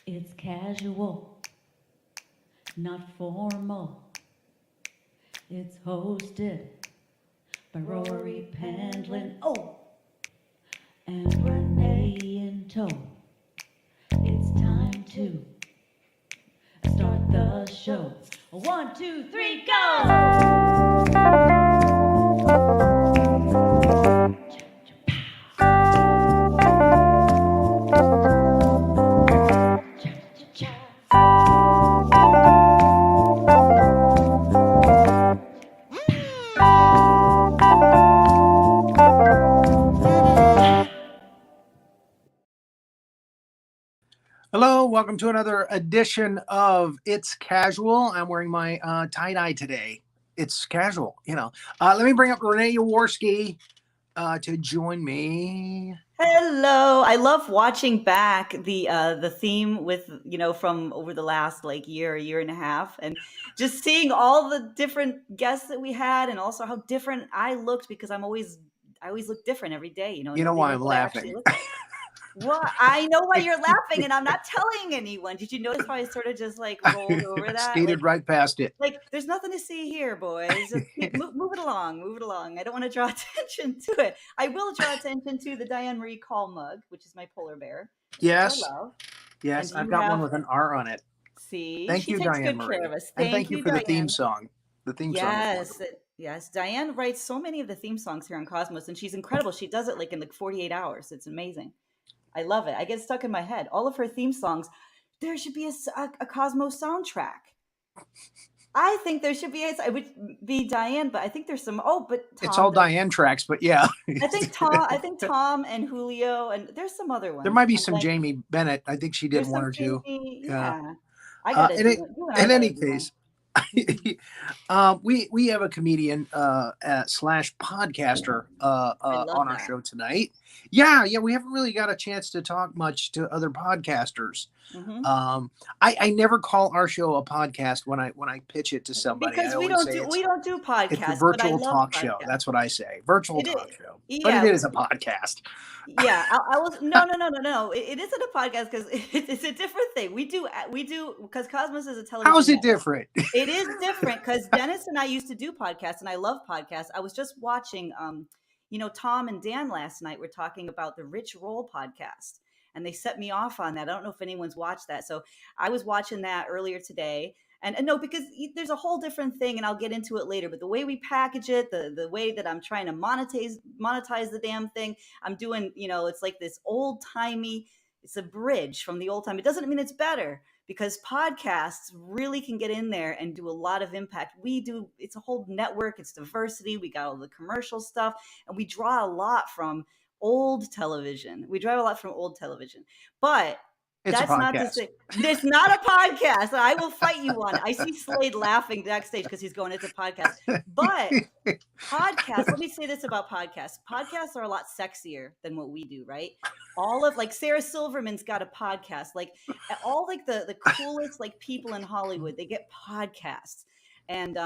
It's casual, not formal. It's hosted by Rory Pendlin. Oh, and Renee in tow. It's time to start the show. 1, 2, 3, go! Hello, welcome to another edition of It's Casual. I'm wearing my tie-dye today. It's casual, you know. Let me bring up Renee Jaworski to join me. Hello. I love watching back the theme with from over the last like year and a half, and just seeing all the different guests that we had, and also how different I looked because I always look different every day. You know Nobody why knows I'm what I actually laughing. look like. What? I know why you're laughing, and I'm not telling anyone. Did you notice how I sort of just like rolled over that? Skated right past it. Like, there's nothing to see here, boys. Just move it along, move it along. I don't want to draw attention to it. I will draw attention to the Diane Marie Call mug, which is my polar bear, which I Yes, love. And yes, do I've you got one have? with an R on it. See, Thank she you, takes Diane good care Marie. of us. And Thank thank you you, for the theme Diane. song. The theme song is Yes, wonderful. yes. Diane writes so many of the theme songs here on Cosmos, and she's incredible. She does it like in like 48 hours. It's amazing. I love it. I get stuck in my head. All of her theme songs. There should be a Cosmos soundtrack. I think there should be it would be Diane, but I think there's some. Oh, but It's Tom all does. Diane tracks, but yeah. I think Tom. I think Tom and Julio, and there's some other There ones. might be I'm some like, Jamie Bennett. I think she did there's one some or two. Jamie. Yeah. Yeah, I gotta In, do it, one. You and I in gotta any do one. case, we have a comedian slash podcaster I love on our that. show tonight. Yeah, we haven't really got a chance to talk much to other podcasters. Hmm. I never call our show a podcast when I pitch it to somebody. I Because always say we don't do it's a podcasts, but I virtual love talk show. podcasts. That's what I say, virtual It talk is. show. But it Yeah, is a podcast. yeah. I was no. It isn't a podcast because it's a different thing. We do because Cosmos is a How is television it network. different? It is different because Dennis and I used to do podcasts, and I love podcasts. I was just watching, Tom and Dan last night were talking about the Rich Roll podcast, and they set me off on that. I don't know if anyone's watched that, so I was watching that earlier today. And no, because there's a whole different thing, and I'll get into it later. But the way we package it, the way that I'm trying to monetize the damn thing, I'm doing. It's like this old timey. It's a bridge from the old time. It doesn't mean it's better because podcasts really can get in there and do a lot of impact. We do, it's a whole network, it's diversity, we got all the commercial stuff, and we draw a lot from old television. We draw a lot from old television. But It's a that's not to podcast. say it's not a podcast. I will fight you on it. I see Slade laughing backstage because he's going, it's a podcast. But podcasts, let me say this about podcasts. Podcasts are a lot sexier than what we do, right? All of like Sarah Silverman's got a podcast. Like all like the coolest like people in Hollywood, they get podcasts. And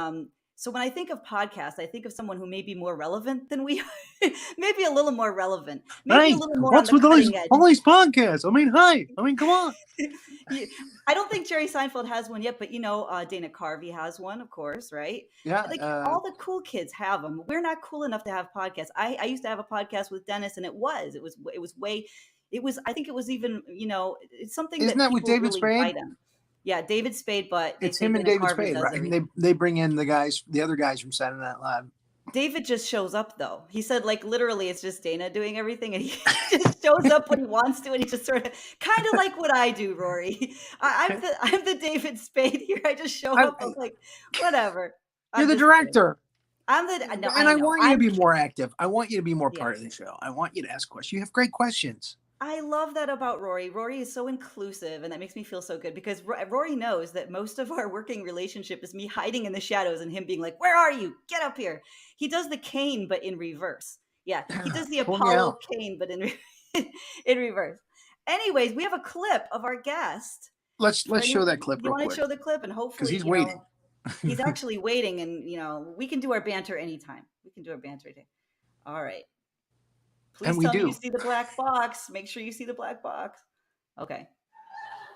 so when I think of podcasts, I think of someone who may be more relevant than we are. Maybe a little more relevant, maybe a Hey, little more on what's the with cutting edge. all these podcasts? I mean, hi. I mean, come on. I don't think Jerry Seinfeld has one yet, but Dana Carvey has one, of course, right? Yeah. Like all the cool kids have them. We're not cool enough to have podcasts. I used to have a podcast with Dennis, and it was way, I think it was even, it's something Isn't that that with people David really Spade? bite on. Yeah, David Spade, but they It's say him and Dana David Carvey Spade, does right? everything. And they bring in the other guys from Saturday Night Live. David just shows up though. He said like literally it's just Dana doing everything and he just shows up when he wants to and he just sort of kind of like what I do, Rory. I'm the David Spade here. I just show up. I'm like, whatever. You're I'm the just kidding. director. I'm the no, And I I know. want you to I'm be more kidding. active. I want you to be more Yeah. part of the show. I want you to ask questions. You have great questions. I love that about Rory. Rory is so inclusive, and that makes me feel so good because Rory knows that most of our working relationship is me hiding in the shadows and him being like, "Where are you? Get up here." He does the cane, but in reverse. Yeah, he does the Pulling you Apollo out. cane, but in reverse. Anyways, we have a clip of our guest. Let's For show that clip you real want to quick show the clip, and because hopefully, he's waiting. he's actually waiting, and we can do our banter anytime. We can do our banter anytime. All right. And Please we tell me you do. see the black box. Make sure you see the black box. Okay.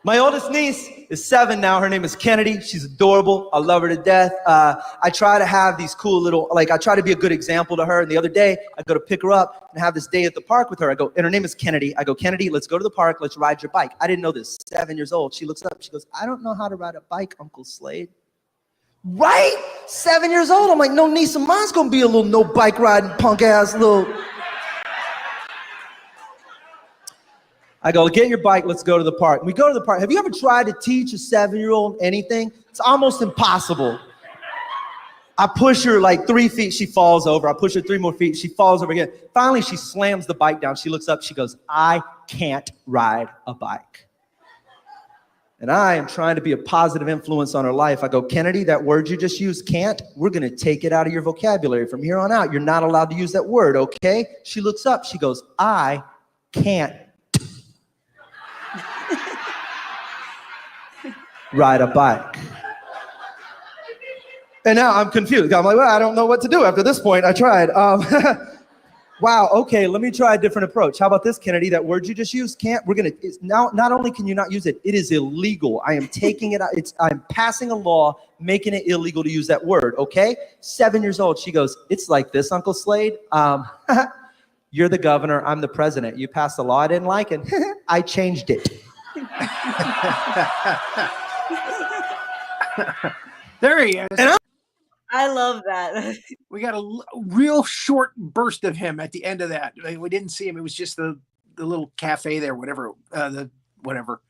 My oldest niece is 7 now. Her name is Kennedy. She's adorable. I love her to death. I try to have these cool little, I try to be a good example to her. And the other day, I go to pick her up and have this day at the park with her. I go, and her name is Kennedy. I go, Kennedy, let's go to the park. Let's ride your bike. I didn't know this. 7 years old. She looks up. She goes, I don't know how to ride a bike, Uncle Slade. Right? 7 years old. I'm like, no, niece of mine's going to be a little no bike riding punk ass little. I go, get your bike, let's go to the park. We go to the park. Have you ever tried to teach a 7-year-old anything? It's almost impossible. I push her like 3 feet, she falls over. I push her 3 more feet, she falls over again. Finally, she slams the bike down. She looks up, she goes, I can't ride a bike. And I am trying to be a positive influence on her life. I go, Kennedy, that word you just used, can't, we're gonna take it out of your vocabulary. From here on out, you're not allowed to use that word, okay? She looks up, she goes, I can't ride a bike. And now I'm confused. I'm like, well, I don't know what to do after this point. I tried. Wow, okay, let me try a different approach. How about this, Kennedy? That word you just used, can't, we're gonna, it's now, not only can you not use it, it is illegal. I am taking it out, I'm passing a law, making it illegal to use that word, okay? 7 years old, she goes, it's like this, Uncle Slade. You're the governor, I'm the president. You passed a law I didn't like, and I changed it. There he is. And I love that. We got a real short burst of him at the end of that. We didn't see him. It was just the little cafe there, whatever. But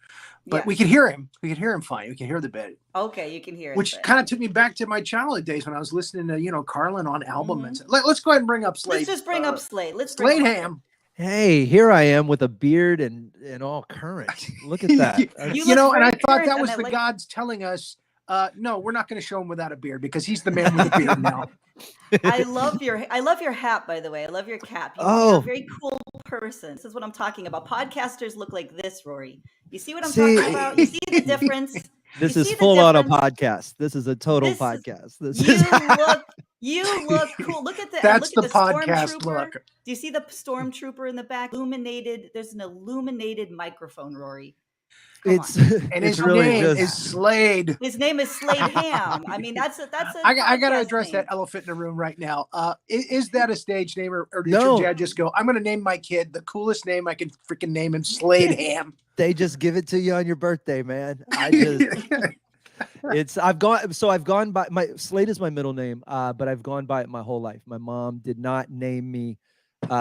Yeah. we could hear him. We could hear him fine. We can hear the bed. Okay, you can hear it. Which kind of took me back to my childhood days when I was listening to, Carlin on album. And let's go ahead and bring up Slade. Let's just bring up Slade. Let's Slade bring Ham. Hey, here I am with a beard and all current. Look at that. You look And I very thought current that on was that, the like- gods telling us, no, we're not going to show him without a beard because he's the man with the beard now. I love your hat, by the way. I love your cap. You're Oh. a very cool person. This is what I'm talking about. Podcasters look like this, Rory. You see what I'm See- talking about? You see the difference? This You is see the full on a difference? podcast. This is a total This is- podcast. This You is look cool. Look at the That's look the at the podcast stormtrooper. look. Do you see the stormtrooper in the back? Illuminated. There's an illuminated microphone, Rory. Come it's on. And it's his really name just is Slade. His name is Slade Ham. I mean, that's a. I got to podcast address name. that elephant in the room right now. Is that a stage name, or did No. your dad just go, I'm going to name my kid the coolest name I can freaking name him, Slade Ham? they just give it to you on your birthday, man. I've gone by Slade is my middle name, but I've gone by it my whole life. My mom did not name me.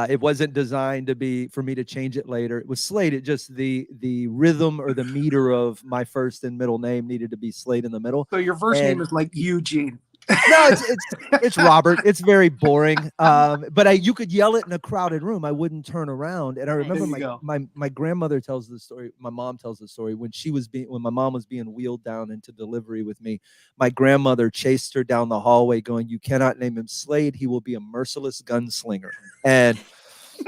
It wasn't designed to be for me to change it later. It was Slade. It just the rhythm or the meter of my first and middle name needed to be Slade in the middle. So your first And- name is like Eugene. No, it's Robert. It's very boring. But you could yell it in a crowded room. I wouldn't turn around. And I remember There you go. my grandmother tells the story. My mom tells the story when my mom was being wheeled down into delivery with me. My grandmother chased her down the hallway, going, "You cannot name him Slade. He will be a merciless gunslinger." And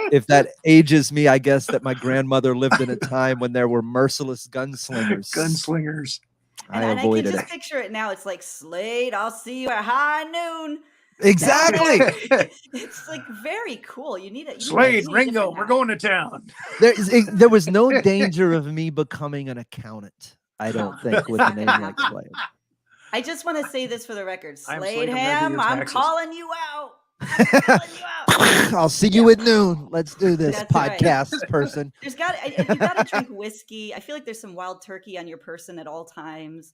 if that ages me, I guess that my grandmother lived in a time when there were merciless gunslingers. Gunslingers. I And I can avoided just it. picture it now. It's like Slade, I'll see you at high noon. Exactly. It's like very cool. You need it. Slade, Ringo, we're going to town. There was no danger of me becoming an accountant, I don't think, with a name like Slade. I just want to say this for the record. I'm Slade Slade, I'm gonna do Ham, your I'm taxes. calling you out. I'm calling you out. I'll see you at noon. Let's do this, That's right. podcast person. You got to drink whiskey. I feel like there's some wild turkey on your person at all times.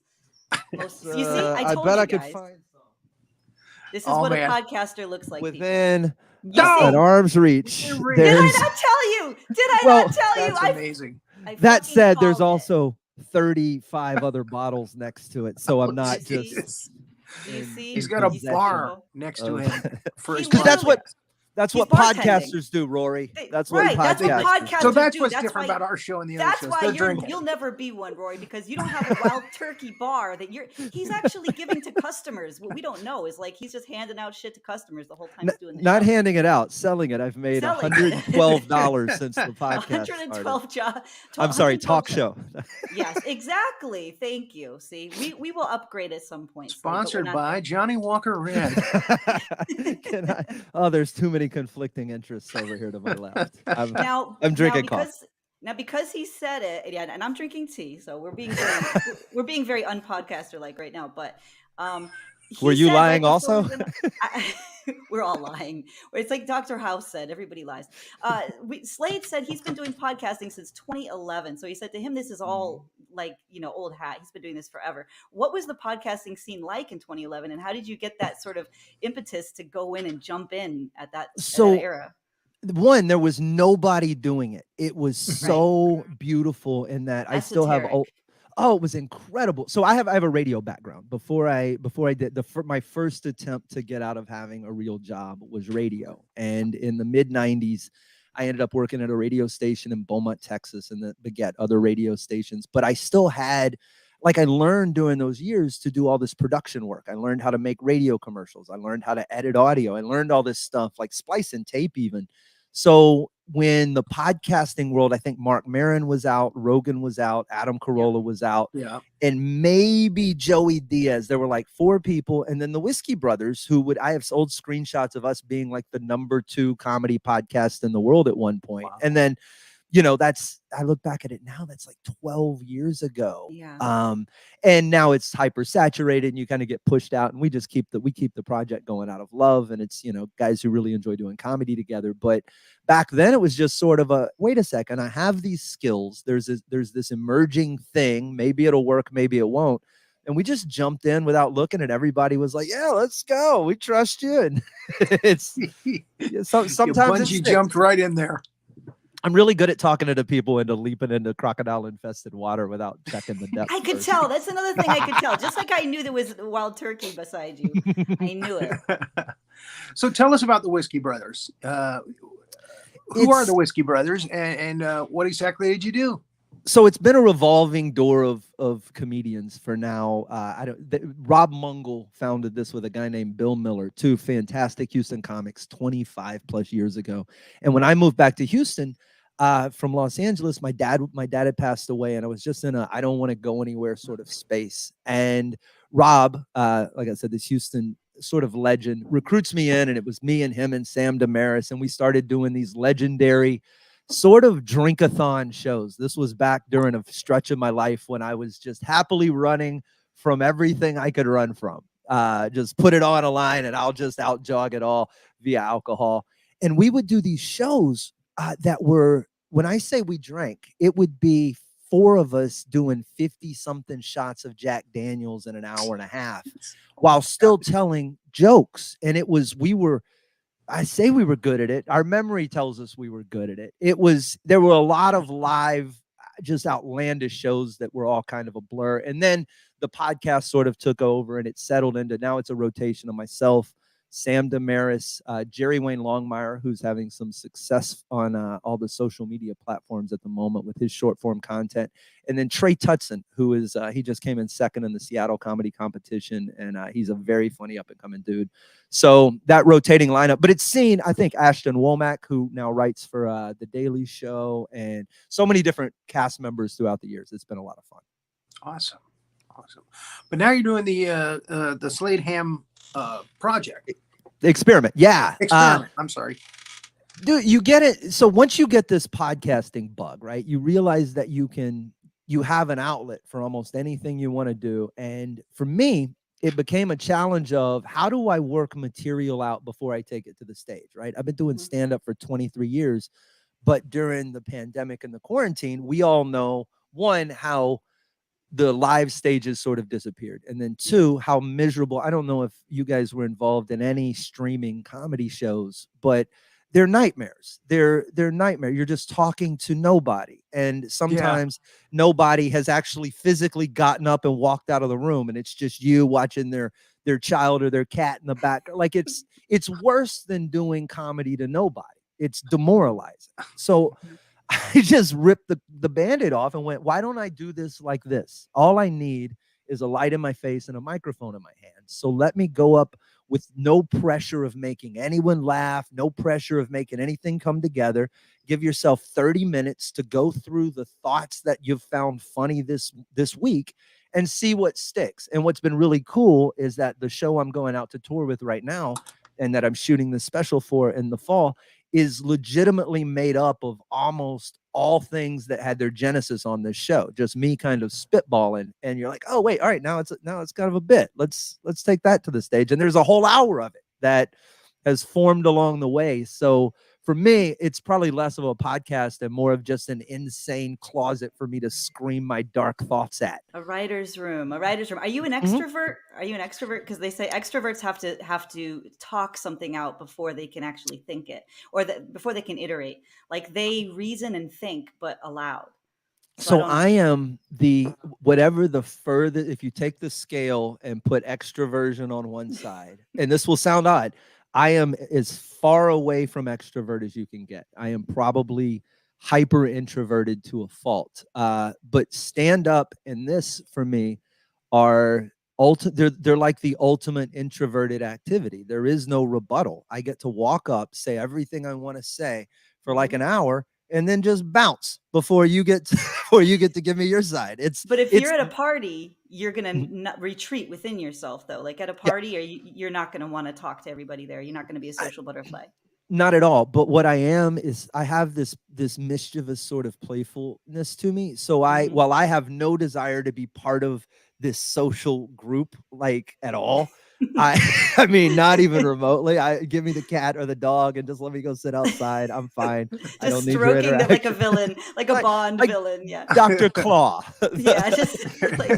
You see, I told bet you I could guys. find This is Oh, what man. a podcaster looks like. people. within You see? an arm's reach. Within reach. Did I There's not tell you? Did I Well, not tell you? That's amazing. I that fucking said, there's called it. also 35 other bottles next to it, so I'm not see? just. Do you see? He's got a Possession bar next to of- him for his He Because that's literally- what That's He's what bartending. podcasters do, Rory. That's what Right, that's what podcasters do. podcasters So that's do. what's That's different why- about our show and the other That's shows. why They're drinking. you'll never be one, Rory, because you don't have a wild turkey bar that he's actually giving to customers. What we don't know is like he's just handing out shit to customers the whole time he's doing the Not show. handing it out, selling it. I've made Selling it. $112 since the podcast 112 started. I'm sorry, talk show. Yes, exactly. Thank you. See, we will upgrade at some point. Slade, but we're Sponsored not by there. Johnny Walker Red. Oh, there's too many conflicting interests over here to my left. Now I'm drinking because, Now, because he said it, yeah, and I'm drinking tea, so we're being very unpodcaster like right now. But Were he you said right lying before we also? went, I, we're all lying. It's like Dr. House said, everybody lies. Slade said he's been doing podcasting since 2011. So he said to him, this is all like old hat. He's been doing this forever. What was the podcasting scene like in 2011, and how did you get that sort of impetus to go in and jump in at that So era? one, there was nobody doing it. It was Right, so beautiful in that I still have esoteric. oh, it was incredible. So I have a radio background. Before I did my first attempt to get out of having a real job was radio. And in the mid 90s, I ended up working at a radio station in Beaumont, Texas, and that beget other radio stations. But I still had, like, I learned during those years to do all this production work. I learned how to make radio commercials. I learned how to edit audio. I learned all this stuff, like splice and tape even. So when the podcasting world, I think Mark Maron was out, Rogan was out, Adam Carolla was out, Yeah. and maybe Joey Diaz. There were like 4 people. And then the Whiskey Brothers, I have old screenshots of us being like the #2 comedy podcast in the world at one point. Wow. And then, I look back at it now, that's like 12 years ago. Yeah. And now it's hyper saturated and you kind of get pushed out, and we just keep the project going out of love. And it's, guys who really enjoy doing comedy together. But back then it was just sort of wait a second, I have these skills. There's this emerging thing. Maybe it'll work, maybe it won't. And we just jumped in without looking, and everybody was like, yeah, let's go. We trust you. And it's sometimes you jumped right in there. I'm really good at talking to the people into leaping into crocodile infested water without checking the depth. I could tell. That's another thing I could tell. Just like I knew there was a wild turkey beside you. I knew it. So tell us about the Whiskey Brothers. Who are the Whiskey Brothers, and what exactly did you do? So it's been a revolving door of comedians for now. Rob Mungle founded this with a guy named Bill Miller, 2 fantastic Houston comics 25 plus years ago. And when I moved back to Houston from Los Angeles, my dad had passed away, and I was just in a I don't want to go anywhere sort of space. And Rob, like I said, this Houston sort of legend, recruits me in, and it was me and him and Sam Damaris, and we started doing these legendary sort of drink-a-thon shows. This was back during a stretch of my life when I was just happily running from everything I could run from. Just put it on a line and I'll just out jog it all via alcohol. And we would do these shows that were, when I say we drank, it would be 4 of us doing 50 something shots of Jack Daniels in an hour and a half while still telling jokes. And I say we were good at it. Our memory tells us we were good at it. There were a lot of live, just outlandish shows that were all kind of a blur. And then the podcast sort of took over, and it settled into, now it's a rotation of myself, Sam Damaris, Jerry Wayne Longmire, who's having some success on all the social media platforms at the moment with his short form content. And then Trey Tutson, who is, he just came in second in the Seattle comedy competition. And he's a very funny up and coming dude. So that rotating lineup, but it's seen, I think, Ashton Womack, who now writes for The Daily Show, and so many different cast members throughout the years. It's been a lot of fun. Awesome. But now you're doing the Slade Ham project. The experiment. Yeah. I'm sorry. Dude, you get it. So once you get this podcasting bug, right, you realize that you have an outlet for almost anything you want to do. And for me, it became a challenge of, how do I work material out before I take it to the stage, right? I've been doing stand-up for 23 years, but during the pandemic and the quarantine, we all know, 1, how the live stages sort of disappeared. And then 2, how miserable. I don't know if you guys were involved in any streaming comedy shows, but they're nightmares. They're nightmares. You're just talking to nobody. And sometimes nobody has actually physically gotten up and walked out of the room. And it's just you watching their child or their cat in the back. Like it's worse than doing comedy to nobody. It's demoralizing. So I just ripped the Band-Aid off and went, why don't I do this like this? All I need is a light in my face and a microphone in my hand. So let me go up with no pressure of making anyone laugh, no pressure of making anything come together. Give yourself 30 minutes to go through the thoughts that you've found funny this week and see what sticks. And what's been really cool is that the show I'm going out to tour with right now, and that I'm shooting this special for in the fall, is legitimately made up of almost all things that had their genesis on this show. Just me kind of spitballing, and you're like, oh wait, all right, now it's kind of a bit. Let's take that to the stage, and there's a whole hour of it that has formed along the way. So for me, it's probably less of a podcast and more of just an insane closet for me to scream my dark thoughts at. A writer's room. Are you an extrovert? Are you an extrovert? Because they say extroverts have to talk something out before they can actually think it, or before they can iterate. Like they reason and think, but aloud. So I am whatever the further, if you take the scale and put extroversion on one side, and this will sound odd, I am as far away from extrovert as you can get. I am probably hyper introverted to a fault. But stand up and this for me are they're like the ultimate introverted activity. There is no rebuttal. I get to walk up, say everything I want to say for like an hour, and then just bounce before you get to give me your side. But if you're at a party, you're gonna not retreat within yourself, though. Like at a party, or you're not gonna want to talk to everybody there. You're not gonna be a social butterfly. Not at all. But what I am is I have this mischievous sort of playfulness to me. So while I have no desire to be part of this social group like at all, I mean, not even remotely. Give me the cat or the dog and just let me go sit outside. I'm fine. I don't need your interaction. Like a villain, like a Bond villain. Yeah. Dr. Claw. Yeah. Just like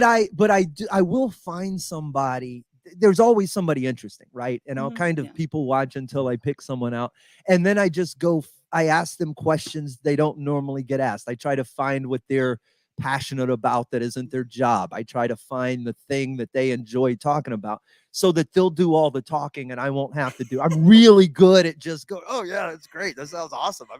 I will find somebody. There's always somebody interesting, right? And I'll kind of people watch until I pick someone out. And then I just go, I ask them questions they don't normally get asked. I try to find what they're passionate about that isn't their job. I try to find the thing that they enjoy talking about so that they'll do all the talking and I won't have to do. I'm really good at just going, oh yeah, that's great. That sounds awesome. I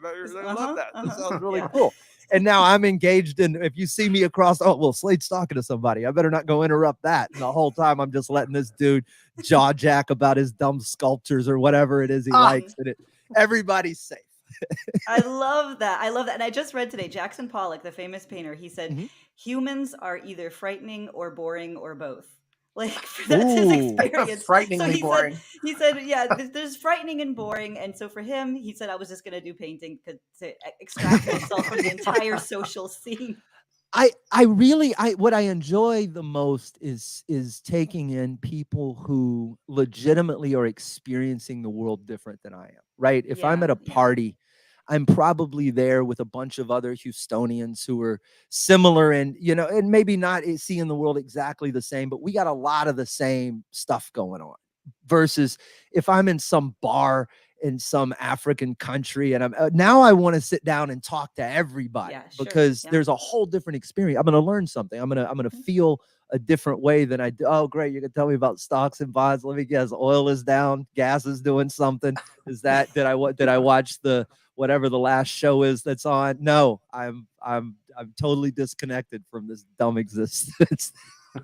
love that. That sounds really cool. And now I'm engaged in, if you see me across, oh, well, Slade's talking to somebody. I better not go interrupt that. And the whole time I'm just letting this dude jaw jack about his dumb sculptures or whatever it is he likes. And everybody's safe. I love that. And I just read today, Jackson Pollock, the famous painter, he said, humans are either frightening or boring or both. Like that's his experience. Frighteningly boring. He said, yeah, there's frightening and boring. And so for him, he said, I was just going to do painting to extract myself from the entire social scene. What I enjoy the most is taking in people who legitimately are experiencing the world different than I am, right? If I'm at a party, I'm probably there with a bunch of other Houstonians who are similar and maybe not seeing the world exactly the same, but we got a lot of the same stuff going on. Versus if I'm in some bar in some African country and I want to sit down and talk to everybody because there's a whole different experience. I'm going to learn something. I'm going to feel a different way than I do. Oh, great. You can tell me about stocks and bonds. Let me guess. Oil is down. Gas is doing something. Did I watch the, whatever the last show is that's on? No, I'm totally disconnected from this dumb existence.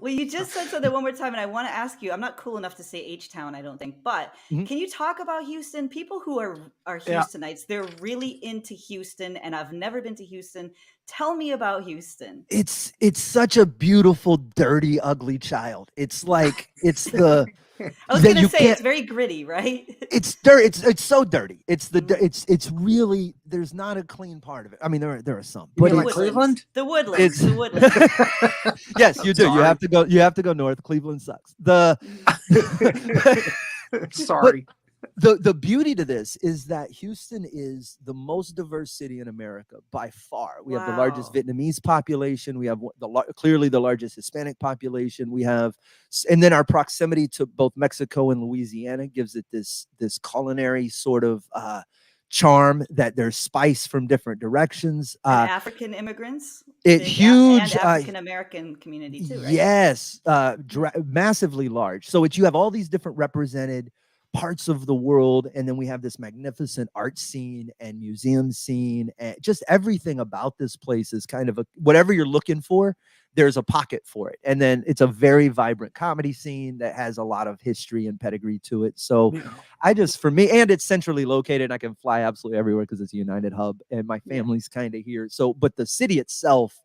Well, you just said something one more time, and I want to ask you, I'm not cool enough to say H-Town, I don't think, but can you talk about Houston? People who are Houstonites, they're really into Houston, and I've never been to Houston. Tell me about Houston. It's such a beautiful, dirty, ugly child. It's like, it's the... I was going to say it's very gritty, right? It's dirty. It's so dirty. It's really, there's not a clean part of it. I mean, there are some. But like Cleveland? The Woodlands. The Woodlands. Yes, you do. Sorry. You have to go north. Cleveland sucks. Sorry. The beauty to this is that Houston is the most diverse city in America by far. We have the largest Vietnamese population. We have clearly the largest Hispanic population. We have, and then our proximity to both Mexico and Louisiana gives it this culinary sort of charm that there's spice from different directions. African immigrants. Huge. And African American community too, right? Yes, massively large. So you have all these different represented parts of the world, and then we have this magnificent art scene and museum scene, and just everything about this place is kind of whatever you're looking for, there's a pocket for it. And then it's a very vibrant comedy scene that has a lot of history and pedigree to it. So for me, and it's centrally located, I can fly absolutely everywhere because it's a United hub and my family's kind of here. So, but the city itself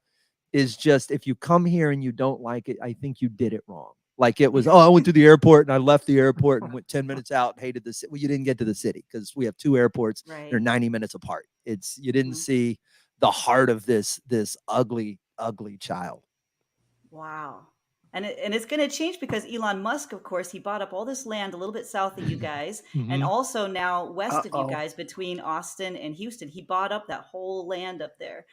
is just, if you come here and you don't like it, I think you did it wrong. Like it was, oh, I went to the airport and I left the airport and went 10 minutes out and hated the city. Well, you didn't get to the city because we have 2 airports. Right. They're 90 minutes apart. You didn't Mhm. see the heart of this ugly, ugly child. Wow. And it's going to change because Elon Musk, of course, he bought up all this land a little bit south of you guys, and Mhm. also now west of you Uh-oh. guys between Austin and Houston. He bought up that whole land up there.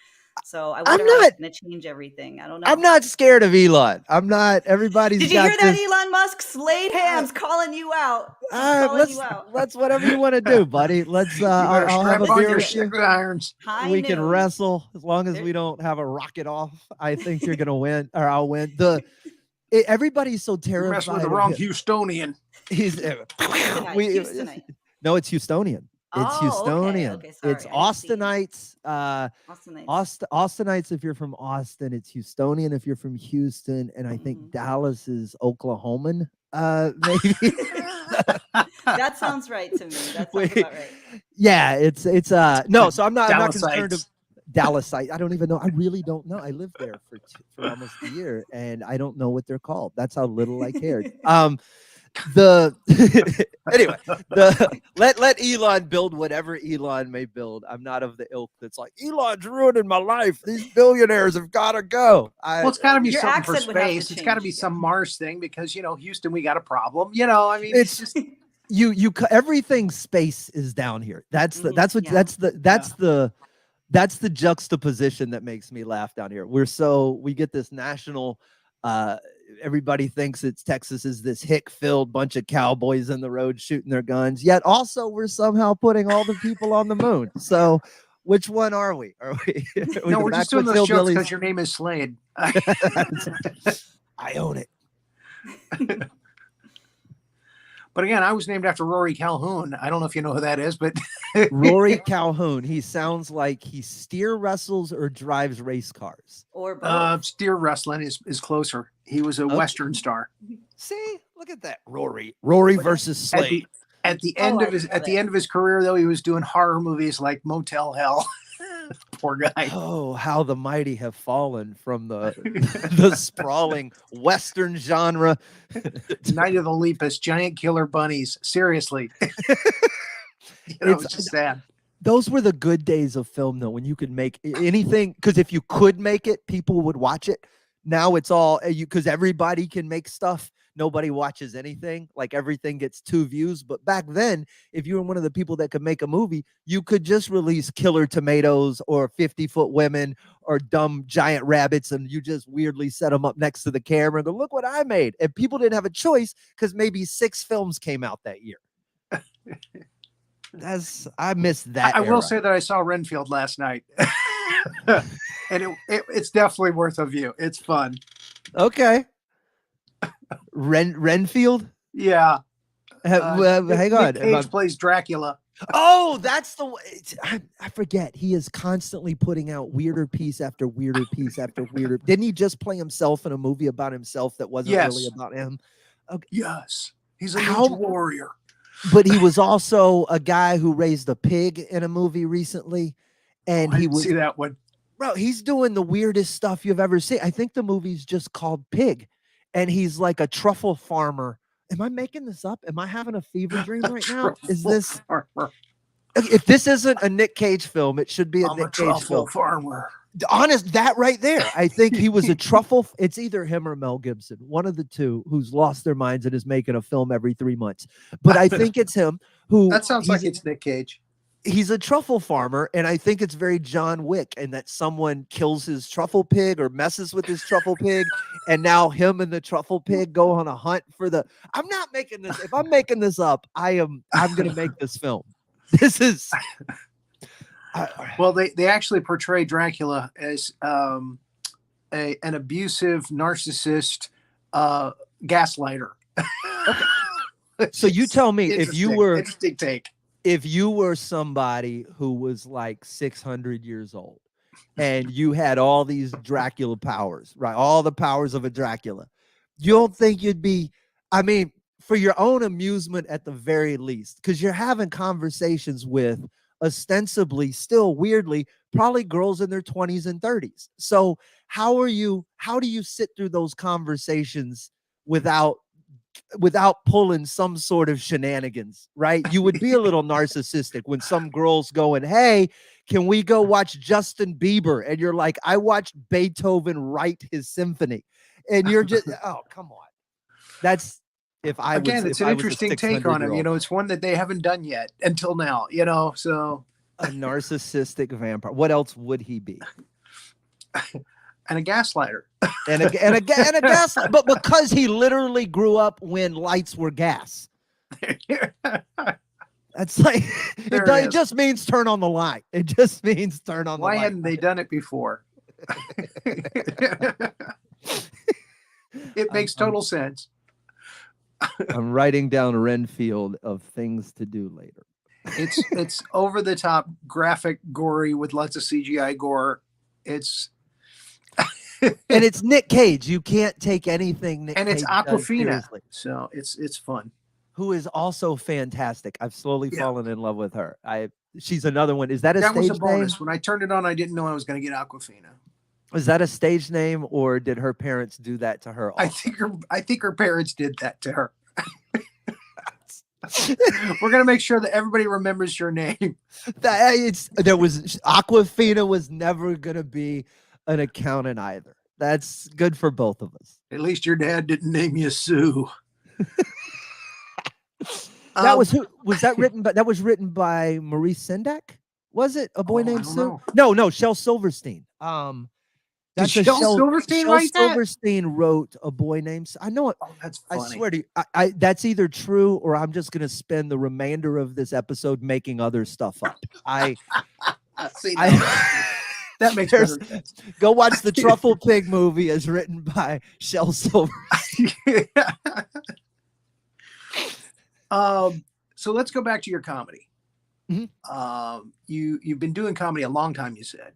So I I'm wonder how not- that's going to change everything. I don't know. I'm not scared of Elon. I'm not. Everybody's Did you got hear that, this. Elon Musk? Slade Hams calling you out. He's calling you out. Let's whatever you want to do, buddy. Let's. You better I'll have strap a on beer your with you. stick irons. High We can noon. wrestle as long as we don't have a rocket off. I think you're gonna win, or I'll win. Everybody's so You're terrified. messing with the of wrong him. Houstonian. He's Houstonite. No, it's Houstonian. It's Oh, okay, Houstonian. okay, sorry, It's I didn't see. Austinites. Austinites. Austinites if you're from Austin. It's Houstonian if you're from Houston. And I think Mhm. Dallas is Oklahoman. Maybe. That sounds right to me. That sounds Wait. about right. Yeah, it's no. So I'm not concerned. Dallasites. Dallasite. I don't even know. I really don't know. I lived there for almost a year, and I don't know what they're called. That's how little I cared. Anyway, let Elon build whatever Elon may build. I'm not of the ilk that's like Elon's ruining my life. These billionaires have got to go. Well, it's got to be Your something for accent would have to space. It's got to change, be yeah. some Mars thing because Houston, we got a problem. I mean, It's it's just everything space is down here. That's Mhm, that's what yeah. that's the juxtaposition that makes me laugh down here. We get this national everybody thinks Texas is this hick-filled bunch of cowboys in the road shooting their guns. Yet also we're somehow putting all the people on the moon. So which one are we? Are we no, the we're just doing backwoods those jokes hillbillies? because your name is Slade. I own it. But again, I was named after Rory Calhoun. I don't know if you know who that is, but Rory Calhoun. He sounds like he steer wrestles or drives race cars. Or both. steer wrestling is closer. He was a Western star. See, look at that, Rory versus Slade. At the end of his career, though, he was doing horror movies like Motel Hell. Poor guy. Oh, how the mighty have fallen from the sprawling Western genre. Night of the Lepus, giant killer bunnies. Seriously. It's just sad. Those were the good days of film, though, when you could make anything. Because if you could make it, people would watch it. Now it's all because everybody can make stuff. Nobody watches anything. Like everything gets 2 views. But back then, if you were one of the people that could make a movie, you could just release killer tomatoes or 50-foot women or dumb giant rabbits, and you just weirdly set them up next to the camera and go, look what I made. And people didn't have a choice because maybe 6 films came out that year. I missed that. I will say that I saw Renfield last night. And it's definitely worth a view. It's fun. Okay. Renfield? Yeah. Hang on. Nick Cage plays Dracula. Oh, that's the way. I forget. He is constantly putting out weirder piece after weirder piece after weirder. Didn't he just play himself in a movie about himself that wasn't really about him? Okay. Yes. He's a ninja warrior. But he was also a guy who raised a pig in a movie recently. And I didn't see that one. Bro, he's doing the weirdest stuff you've ever seen. I think the movie's just called Pig. And he's like a truffle farmer. Am I making this up? Am I having a fever dream right now? Is this if this isn't a Nick Cage film, it should be a Nick Cage film. Farmer. Honest, that right there. I think he was a truffle. It's either him or Mel Gibson, one of the two, who's lost their minds and is making a film every 3 months. But I think it's him who. That sounds like it's Nick Cage. He's a truffle farmer, and I think it's very John Wick, and that someone kills his truffle pig or messes with his truffle pig, and now him and the truffle pig go on a hunt for the. I'm not making this. If I'm making this up, I'm going to make this film. This is. Well, they actually portray Dracula as an abusive narcissist gaslighter. Okay. So you tell me if you were interesting take. If you were somebody who was like 600 years old and you had all these Dracula powers, right? All the powers of a Dracula, you don't think you'd be, I mean, for your own amusement at the very least, because you're having conversations with ostensibly, still weirdly, probably girls in their 20s and 30s. So how do you sit through those conversations without pulling some sort of shenanigans, right? You would be a little narcissistic when some girl's going, hey, can we go watch Justin Bieber? And you're like, I watched Beethoven write his symphony. And you're just, oh, come on. That's, it's an interesting take on him. You know, it's one that they haven't done yet until now, you know, so. A narcissistic vampire. What else would he be? And a gaslighter. and a gaslighter. But because he literally grew up when lights were gas. That's like, it just means turn on the light. It just means turn on the light. Why hadn't they done it before? It makes total sense. I'm writing down Renfield of things to do later. It's over the top, graphic, gory with lots of CGI gore. It's and it's Nick Cage. You can't take anything Nick and Cage it's Awkwafina, does, so it's fun. Who is also fantastic. I've slowly fallen in love with her. She's another one. Is that a stage was a bonus. name? When I turned it on, I didn't know I was going to get Awkwafina. Is that a stage name, or did her parents do that to her also? I think her parents did that to her. We're gonna make sure that everybody remembers your name. Awkwafina was never gonna be an accountant either. That's good for both of us. At least your dad didn't name you Sue. That was written by Maurice Sendak. Was it A Boy Named Sue? No, Shel Silverstein. Did Shel Silverstein write that? Silverstein wrote A Boy Named Sue. I know it. Oh, that's funny. I swear to you, that's either true or I'm just going to spend the remainder of this episode making other stuff up. That makes better sense. Go watch the Truffle Pig movie as written by Shel Silverstein. So let's go back to your comedy. Mm-hmm. You've been doing comedy a long time, you said.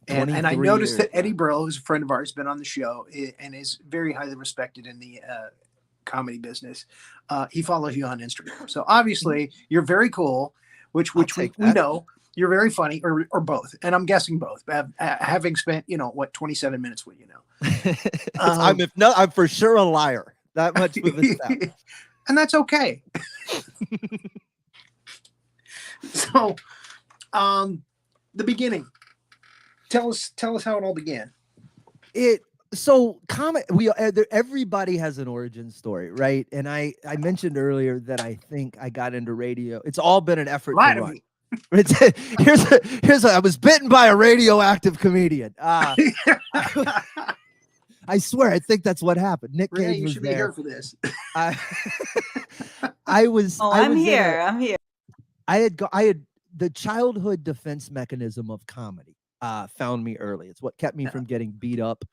And I noticed that Eddie Brill, who's a friend of ours, has been on the show and is very highly respected in the comedy business. He follows you on Instagram. So obviously you're very cool, which we know. You're very funny, or both. And I'm guessing both, having spent, 27 minutes with you now. I'm for sure a liar. That much with this. And that's okay. So, the beginning. Tell us how it all began. Everybody has an origin story, right? And I mentioned earlier that I think I got into radio. It's all been an effort to run. I was bitten by a radioactive comedian. I swear, I think that's what happened. Nick Cage you was should there. be here for this. I'm here. I had the childhood defense mechanism of comedy. Found me early. It's what kept me from getting beat up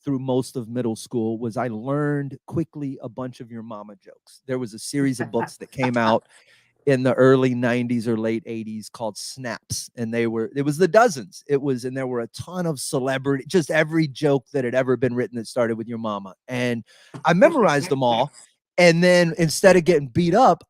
through most of middle school. Was I learned quickly a bunch of your mama jokes. There was a series of books that came out in the early 90s or late 80s called Snaps, and it was the dozens. And there were a ton of celebrity, just every joke that had ever been written that started with your mama, and I memorized them all. And then instead of getting beat up,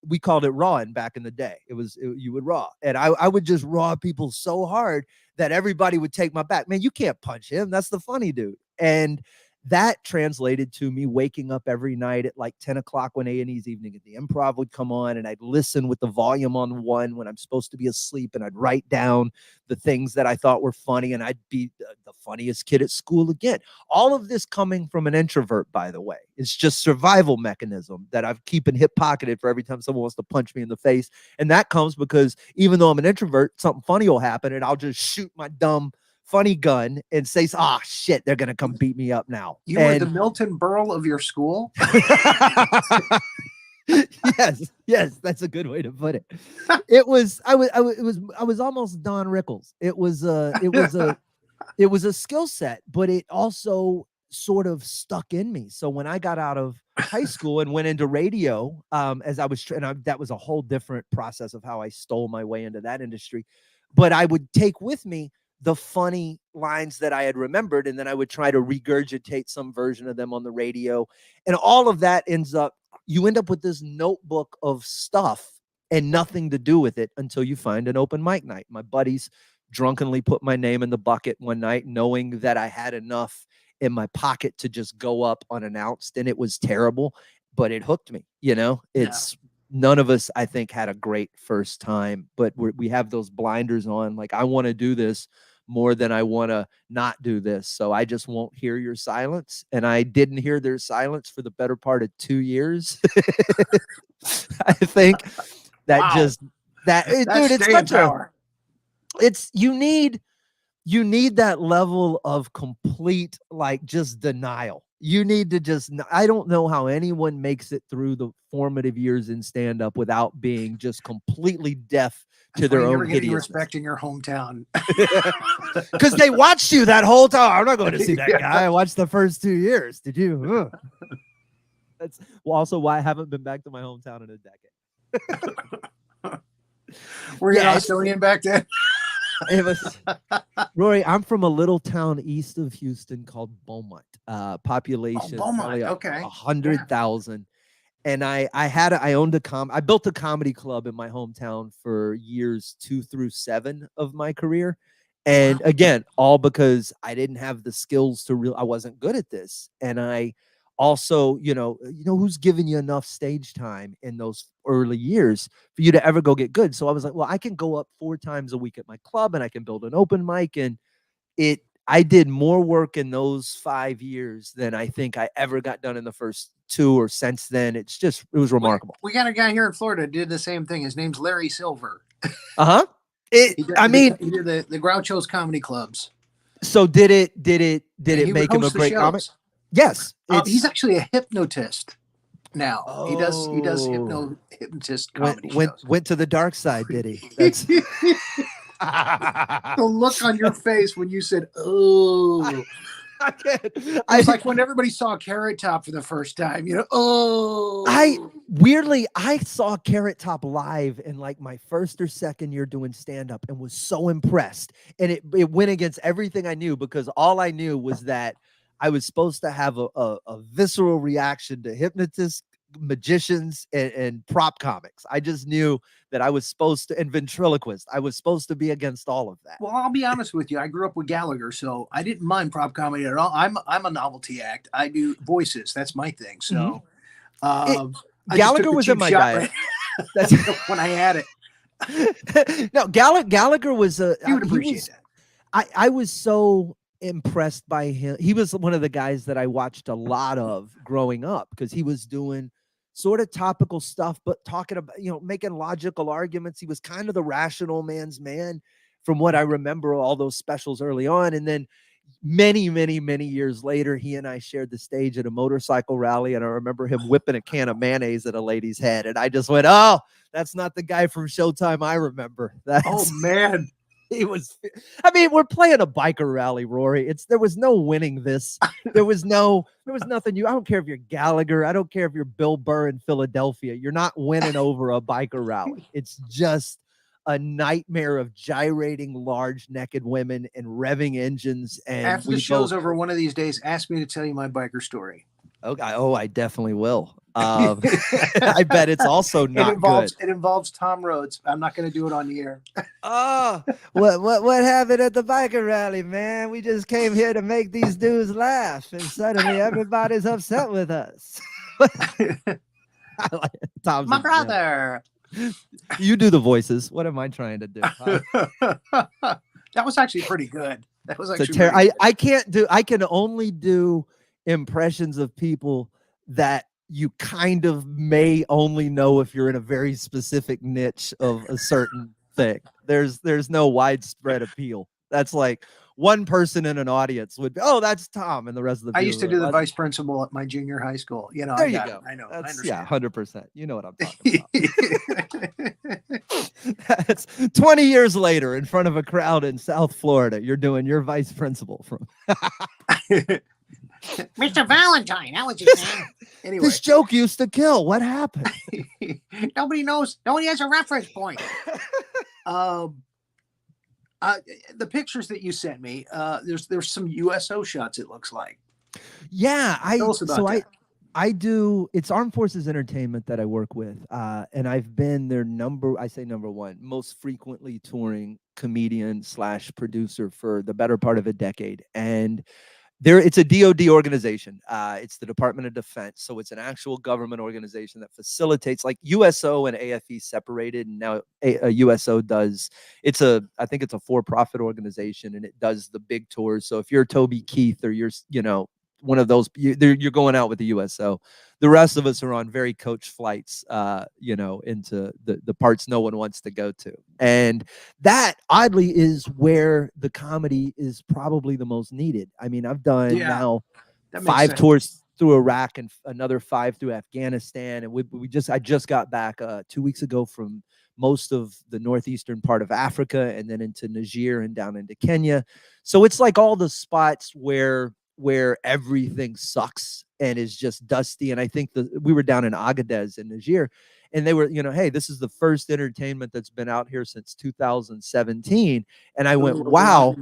we called it rawing back in the day. You would raw. And I would just raw people so hard that everybody would take my back. Man, you can't punch him. That's the funny dude. And that translated to me waking up every night at like 10 o'clock when A&E's Evening at the Improv would come on, and I'd listen with the volume on 1 when I'm supposed to be asleep, and I'd write down the things that I thought were funny, and I'd be the funniest kid at school again. All of this coming from an introvert, by the way. It's just survival mechanism that I'm keeping hip pocketed for every time someone wants to punch me in the face. And that comes because even though I'm an introvert, something funny will happen, and I'll just shoot my dumb funny gun and say, shit, they're going to come beat me up now. You were the Milton Berle of your school? Yes, that's a good way to put it. I was almost Don Rickles. It was a skill set, but it also sort of stuck in me. So when I got out of high school and went into radio, that was a whole different process of how I stole my way into that industry. But I would take with me the funny lines that I had remembered, and then I would try to regurgitate some version of them on the radio. And all of that you end up with this notebook of stuff and nothing to do with it until you find an open mic night. My buddies drunkenly put my name in the bucket one night, knowing that I had enough in my pocket to just go up unannounced, and it was terrible, but it hooked me. It's none of us, I think, had a great first time, but we have those blinders on. Like, I want to do this more than I want to not do this. So I just won't hear your silence. And I didn't hear their silence for the better part of 2 years. I think that Wow. dude, it's such power. You need that level of complete, like, just denial. You need to I don't know how anyone makes it through the formative years in stand-up without being just completely deaf to their own hideousness. Respect in your hometown. Because they watched you that whole time. I'm not going to see that guy. I watched the first 2 years. Did you? That's also why I haven't been back to my hometown in a decade. Were you an Australian back then? It was Rory. I'm from a little town east of Houston called Beaumont. Population Beaumont, okay. 100,000. And I built a comedy club in my hometown for years 2 through 7 of my career. And again, all because I didn't have the skills I wasn't good at this. And I also, who's giving you enough stage time in those early years for you to ever go get good? So I was like, well, I can go up 4 times a week at my club and I can build an open mic. And I did more work in those 5 years than I think I ever got done in the first 2 or since then. It was remarkable. We got a guy here in Florida who did the same thing. His name's Larry Silver. Uh-huh. He did the Groucho's comedy clubs. So did it make him a great comic? Yes. He's actually a hypnotist now. Oh. He does hypnotist comedy shows. Went to the dark side, did he? That's the look on your face when you said, "Oh." I can't. It's like when everybody saw Carrot Top for the first time, I saw Carrot Top live in like my first or second year doing stand-up and was so impressed. And it went against everything I knew, because all I knew was that I was supposed to have a visceral reaction to hypnotists, magicians, and prop comics. I just knew that I was supposed to, and ventriloquist, I was supposed to be against all of that. Well, I'll be honest with you. I grew up with Gallagher, so I didn't mind prop comedy at all. I'm a novelty act. I do voices. That's my thing. So Gallagher was in my diet. That's when I had it. No, Gallagher was a. You would appreciate that. I was so impressed by him. He was one of the guys that I watched a lot of growing up, because he was doing sort of topical stuff, but talking about, making logical arguments. He was kind of the rational man's man from what I remember, all those specials early on. And then many, many, many years later, he and I shared the stage at a motorcycle rally. And I remember him whipping a can of mayonnaise at a lady's head. And I just went, oh, that's not the guy from Showtime I remember. Oh, man. We're playing a biker rally, Rory. There was no winning this. There was nothing. I don't care if you're Gallagher. I don't care if you're Bill Burr in Philadelphia. You're not winning over a biker rally. It's just a nightmare of gyrating large naked women and revving engines. And after the show's over one of these days, ask me to tell you my biker story. Okay. Oh, I definitely will. I bet it's also not good. It involves Tom Rhodes. I'm not going to do it on the air. Oh, what happened at the biker rally, man? We just came here to make these dudes laugh, and suddenly everybody's upset with us. Tom's my brother. You do the voices. What am I trying to do? That was actually pretty good. That was actually I can only do impressions of people that you kind of may only know if you're in a very specific niche of a certain thing. There's no widespread appeal. That's like one person in an audience would be, oh, that's Tom, and the rest of the people. I used to do the vice principal at my junior high school. There you go. I know. That's, 100%. You know what I'm talking about. That's 20 years later in front of a crowd in South Florida. You're doing your vice principal from Mr. Valentine, that was his name. Anyway. This joke used to kill. What happened? Nobody knows. Nobody has a reference point. The pictures that you sent me, there's some USO shots, it looks like. Yeah, I do. It's Armed Forces Entertainment that I work with, and I've been their number one most frequently touring comedian / producer for the better part of a decade. And It's a DoD organization. It's the Department of Defense. So it's an actual government organization that facilitates, like USO and AFE separated. And now a USO does, I think it's a for-profit organization, and it does the big tours. So if you're Toby Keith or you're, one of those, you're going out with the USO. The rest of us are on very coach flights, into the parts no one wants to go to. And that oddly is where the comedy is probably the most needed. I mean, I've done now 5 tours through Iraq and another 5 through Afghanistan. And I just got back 2 weeks ago from most of the northeastern part of Africa and then into Niger and down into Kenya. So it's like all the spots where everything sucks and is just dusty. And I think we were down in Agadez in Niger, and they were, hey, this is the first entertainment that's been out here since 2017. And I went, wow,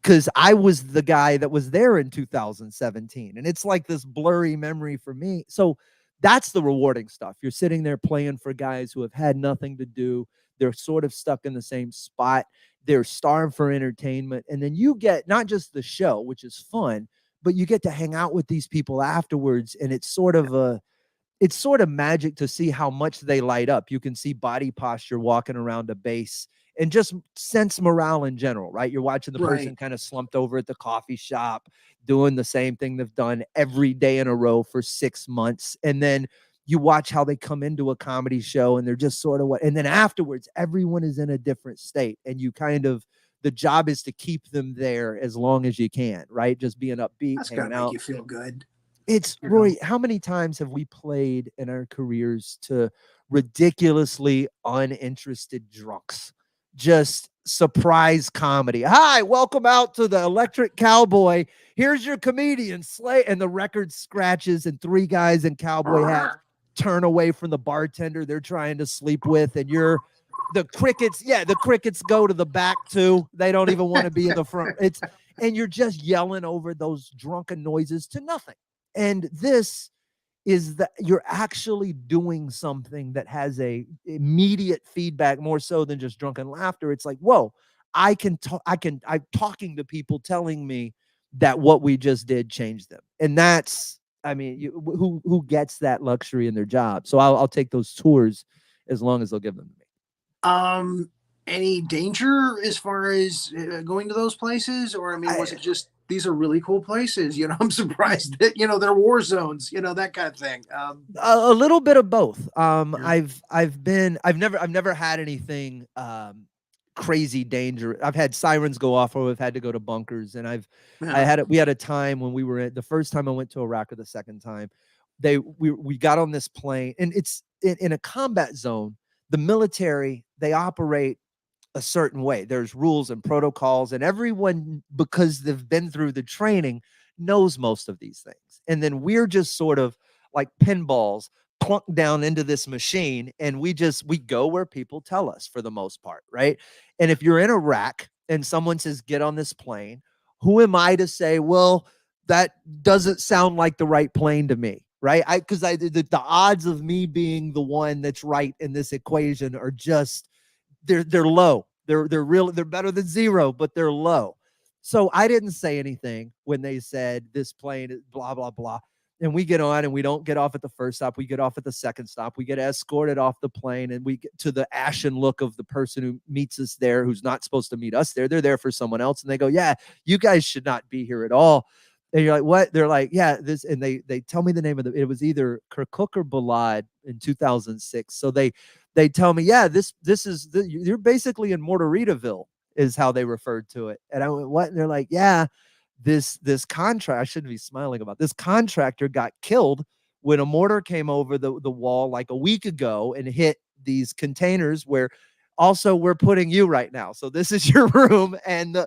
because I was the guy that was there in 2017. And it's like this blurry memory for me. So that's the rewarding stuff. You're sitting there playing for guys who have had nothing to do. They're sort of stuck in the same spot. They're starved for entertainment. And then you get not just the show, which is fun, but you get to hang out with these people afterwards. And it's sort of magic to see how much they light up. You can see body posture walking around a base and just sense morale in general, right? You're watching the person kind of slumped over at the coffee shop, doing the same thing they've done every day in a row for 6 months. And then you watch how they come into a comedy show and they're just sort of and then afterwards, everyone is in a different state. And you the job is to keep them there as long as you can, right? Just being upbeat. That's gotta make you feel good. It's Rory, how many times have we played in our careers to ridiculously uninterested drunks? Just surprise comedy. Hi, welcome out to the Electric Cowboy. Here's your comedian, Slade. And the record scratches and 3 guys in cowboy hats turn away from the bartender they're trying to sleep with. And the crickets go to the back too. They don't even want to be in the front. And you're just yelling over those drunken noises to nothing. And this is that you're actually doing something that has a immediate feedback more so than just drunken laughter. It's like, whoa, I'm talking to people telling me that what we just did changed them. And that's, who gets that luxury in their job? So I'll take those tours as long as they'll give them to me. Any danger as far as going to those places? Or, was it just, these are really cool places? I'm surprised that, they're war zones, that kind of thing. A little bit of both. I've never had anything, crazy danger. I've had sirens go off or we've had to go to bunkers. And we had a time when we were the first time I went to Iraq or the second time, we got on this plane, and it's in a combat zone. The military, they operate a certain way. There's rules and protocols, and everyone, because they've been through the training, knows most of these things. And then we're just sort of like pinballs plunked down into this machine, and we go where people tell us for the most part, right? And if you're in Iraq and someone says, get on this plane, who am I to say, well, that doesn't sound like the right plane to me, right? Because the odds of me being the one that's right in this equation are just, they're low. They're better than 0, but they're low. So I didn't say anything when they said this plane is blah, blah, blah. And we get on and we don't get off at the first stop. We get off at the second stop. We get escorted off the plane, and we get to the ashen look of the person who meets us there, who's not supposed to meet us there. They're there for someone else. And they go, yeah, you guys should not be here at all. And you're like, what? They're like, yeah, this. And they tell me the name of it was either Kirkuk or Balad in 2006. So they tell me, yeah, this is, you're basically in Mortaritaville is how they referred to it. And I went, what? And they're like, yeah, this contract, I shouldn't be smiling about this contractor got killed when a mortar came over the wall like a week ago and hit these containers where also we're putting you right now. So this is your room. And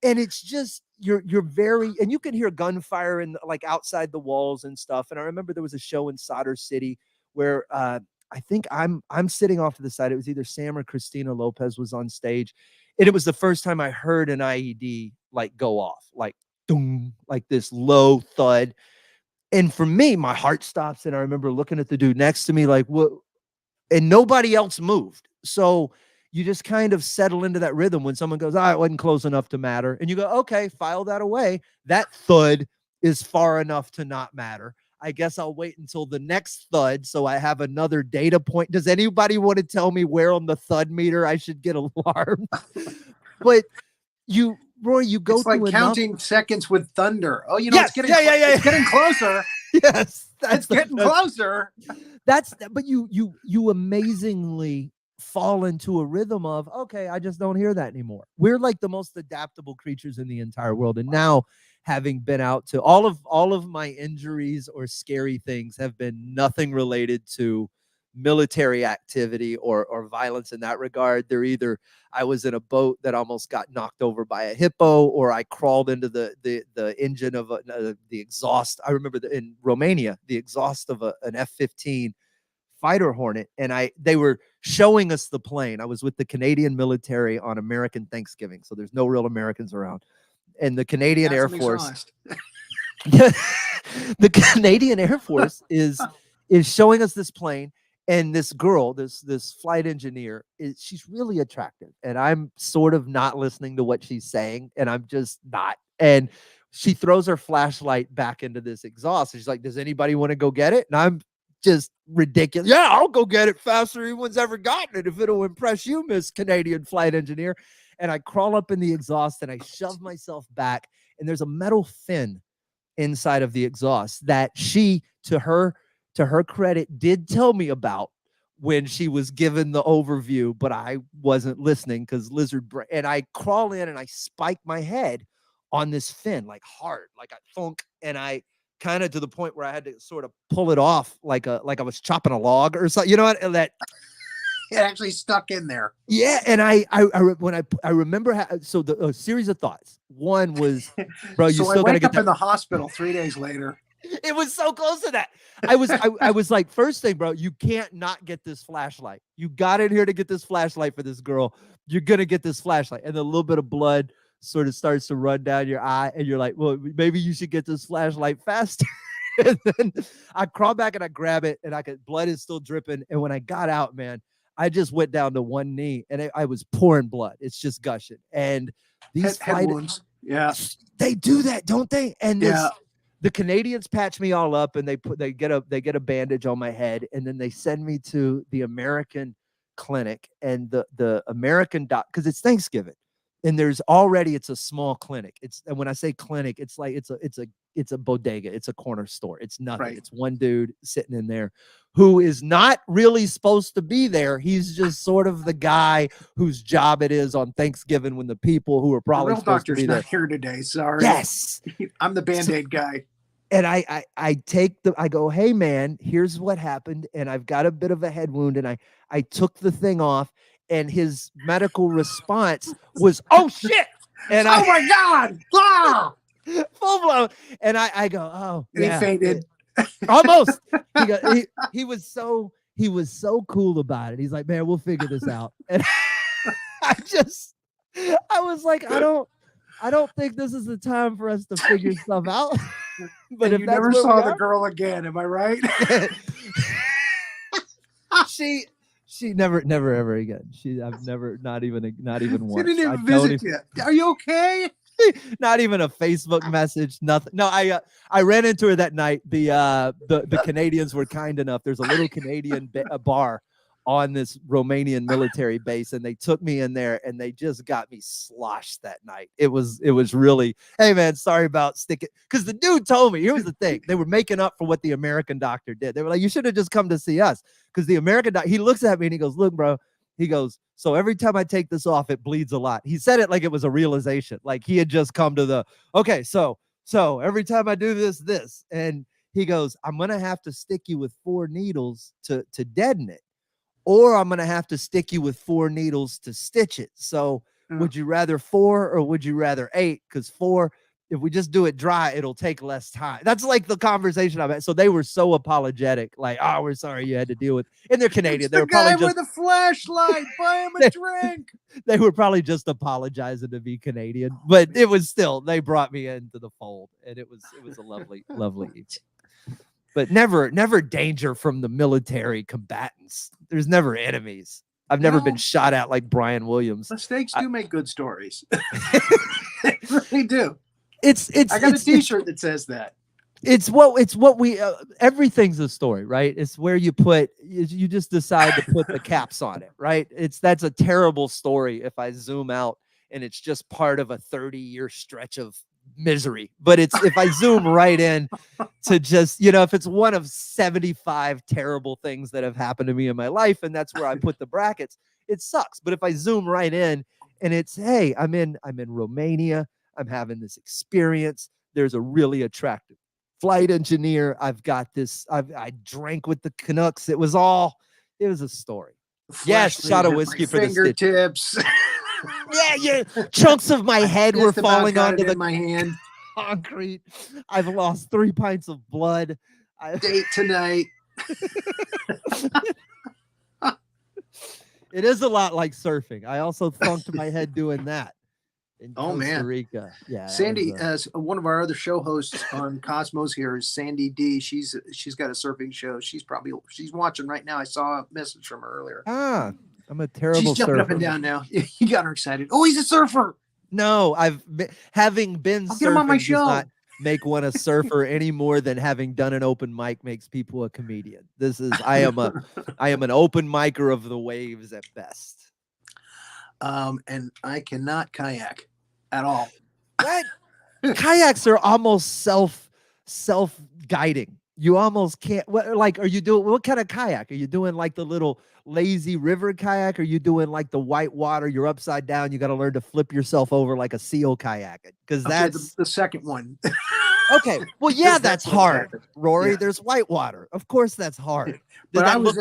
it's just, you're very, and you can hear gunfire in like outside the walls and stuff. And I remember there was a show in Solder City where, I think I'm sitting off to the side. It was either Sam or Christina Lopez was on stage. And it was the first time I heard an IED like go off, like doom, like this low thud. And for me, my heart stops. And I remember looking at the dude next to me, like, what? And nobody else moved. So you just kind of settle into that rhythm when someone goes, it wasn't close enough to matter. And you go, okay, file that away. That thud is far enough to not matter. I guess I'll wait until the next thud so I have another data point. Does anybody want to tell me where on the thud meter I should get alarmed? But Rory, you go it's like through counting seconds with thunder. Oh, yes, it's getting it's getting closer. Yes, it's getting closer. But you amazingly fall into a rhythm of, okay, I just don't hear that anymore. We're like the most adaptable creatures in the entire world. And now, having been out to all of my injuries or scary things have been nothing related to military activity or violence in that regard. They're either I was in a boat that almost got knocked over by a hippo, or I crawled into the engine of the exhaust. I remember in Romania, the exhaust of an F-15 fighter Hornet, and they were showing us the plane. I was with the Canadian military on American Thanksgiving, so there's no real Americans around. And the Canadian Air Force, the Canadian Air Force is showing us this plane, and this girl, this flight engineer, she's really attractive, and I'm sort of not listening to what she's saying, and I'm just not. And she throws her flashlight back into this exhaust, and she's like, "Does anybody want to go get it?" And I'm just ridiculous. Yeah, I'll go get it faster than anyone's ever gotten it if it'll impress you, Miss Canadian flight engineer. And I crawl up in the exhaust and I shove myself back, and there's a metal fin inside of the exhaust that she, to her credit, did tell me about when she was given the overview, but I wasn't listening because lizard brain. And I crawl in and I spike my head on this fin, like hard, like I thunk, and I kind of to the point where I had to sort of pull it off like I was chopping a log or something. You know what? That it actually stuck in there. Yeah, and I remember so a series of thoughts. One was, bro, you still gotta get up in the hospital 3 days later. It was so close to that. I was like, first thing, bro, you can't not get this flashlight. You got in here to get this flashlight for this girl. You're gonna get this flashlight, and then a little bit of blood sort of starts to run down your eye, and you're like, well, maybe you should get this flashlight faster. And then I crawl back and I grab it, and blood is still dripping. And when I got out, man, I just went down to one knee, and I was pouring blood. It's just gushing. And these head wounds, yeah, they do that, don't they? And the Canadians patch me all up, and they get a bandage on my head, and then they send me to the American clinic, and the American doc, because it's Thanksgiving. And it's a small clinic. And when I say clinic, it's like it's a bodega. It's a corner store. It's nothing. Right. It's one dude sitting in there who is not really supposed to be there. He's just sort of the guy whose job it is on Thanksgiving when the people who are probably supposed to be there. Not here today. Sorry. Yes. I'm the Band-Aid guy. And I go, hey man, here's what happened. And I've got a bit of a head wound. And I took the thing off. And his medical response was, "Oh shit!" And oh my god, ah! Full blown. And I go, "Oh." And yeah. He fainted. Almost. He was so cool about it. He's like, "Man, we'll figure this out." And I was like, I don't think this is the time for us to figure stuff out. But if you never saw the girl again, am I right? She never ever again. I've never, not even once. She didn't even visit yet. Are you okay? Not even a Facebook message, nothing. No, I ran into her that night. The Canadians were kind enough. There's a little Canadian bar on this Romanian military base, and they took me in there, and they just got me sloshed that night. It was really, hey man, sorry about sticking, because the dude told me, here was the thing, they were making up for what the American doctor did. They were like, you should have just come to see us, because the American doctor, he looks at me and he goes, look bro, he goes, so every time I take this off, it bleeds a lot. He said it like it was a realization, like he had just come to okay, so every time I do this, and he goes, I'm gonna have to stick you with 4 needles to deaden it, or I'm going to have to stick you with 4 needles to stitch it. So would you rather 4 or would you rather 8? Because 4, if we just do it dry, it'll take less time. That's like the conversation I've had. So they were so apologetic, like, oh, we're sorry you had to deal with. And they're Canadian. They were probably just with a flashlight. Buy him a drink. They were probably just apologizing to be Canadian, but it was still, they brought me into the fold, and it was a lovely evening. But never danger from the military combatants. There's never enemies. I've never been shot at like Brian Williams. Mistakes do make good stories. They really do. I got a T-shirt that says that. It's what we everything's a story, right? It's where you just decide to put the caps on it, right? That's a terrible story if I zoom out and it's just part of a 30-year stretch of misery. But if I zoom right in to just, if it's one of 75 terrible things that have happened to me in my life, and that's where I put the brackets, it sucks. But if I zoom right in and it's, hey, I'm in Romania, I'm having this experience, there's a really attractive flight engineer, I've got this, I drank with the Canucks, it was a story. Yes, shot of whiskey for the fingertips. Yeah, chunks of my head were falling onto my hand. Concrete. I've lost 3 pints of blood. Date tonight. It is a lot like surfing. I also thunked my head doing that in Costa Rica. Yeah, Sandy, as one of our other show hosts on Cosmos here is Sandy D. She's got a surfing show. She's watching right now. I saw a message from her earlier. I'm a terrible She's jumping surfer. up and down now. You got her excited. Oh, he's a surfer. No, having been I'll get him on my surfing show. does not make one a surfer any more than having done an open mic makes people a comedian. I am an open micer of the waves at best. And I cannot kayak at all. What? Kayaks are almost self-guiding. You almost can't. What kind of kayak? Are you doing like the little lazy river kayak? Or are you doing like the white water? You're upside down. You got to learn to flip yourself over like a seal kayak. Because that's the second one. Okay. Well, yeah, that's hard, Rory. Yeah. There's white water. Of course, that's hard. But I was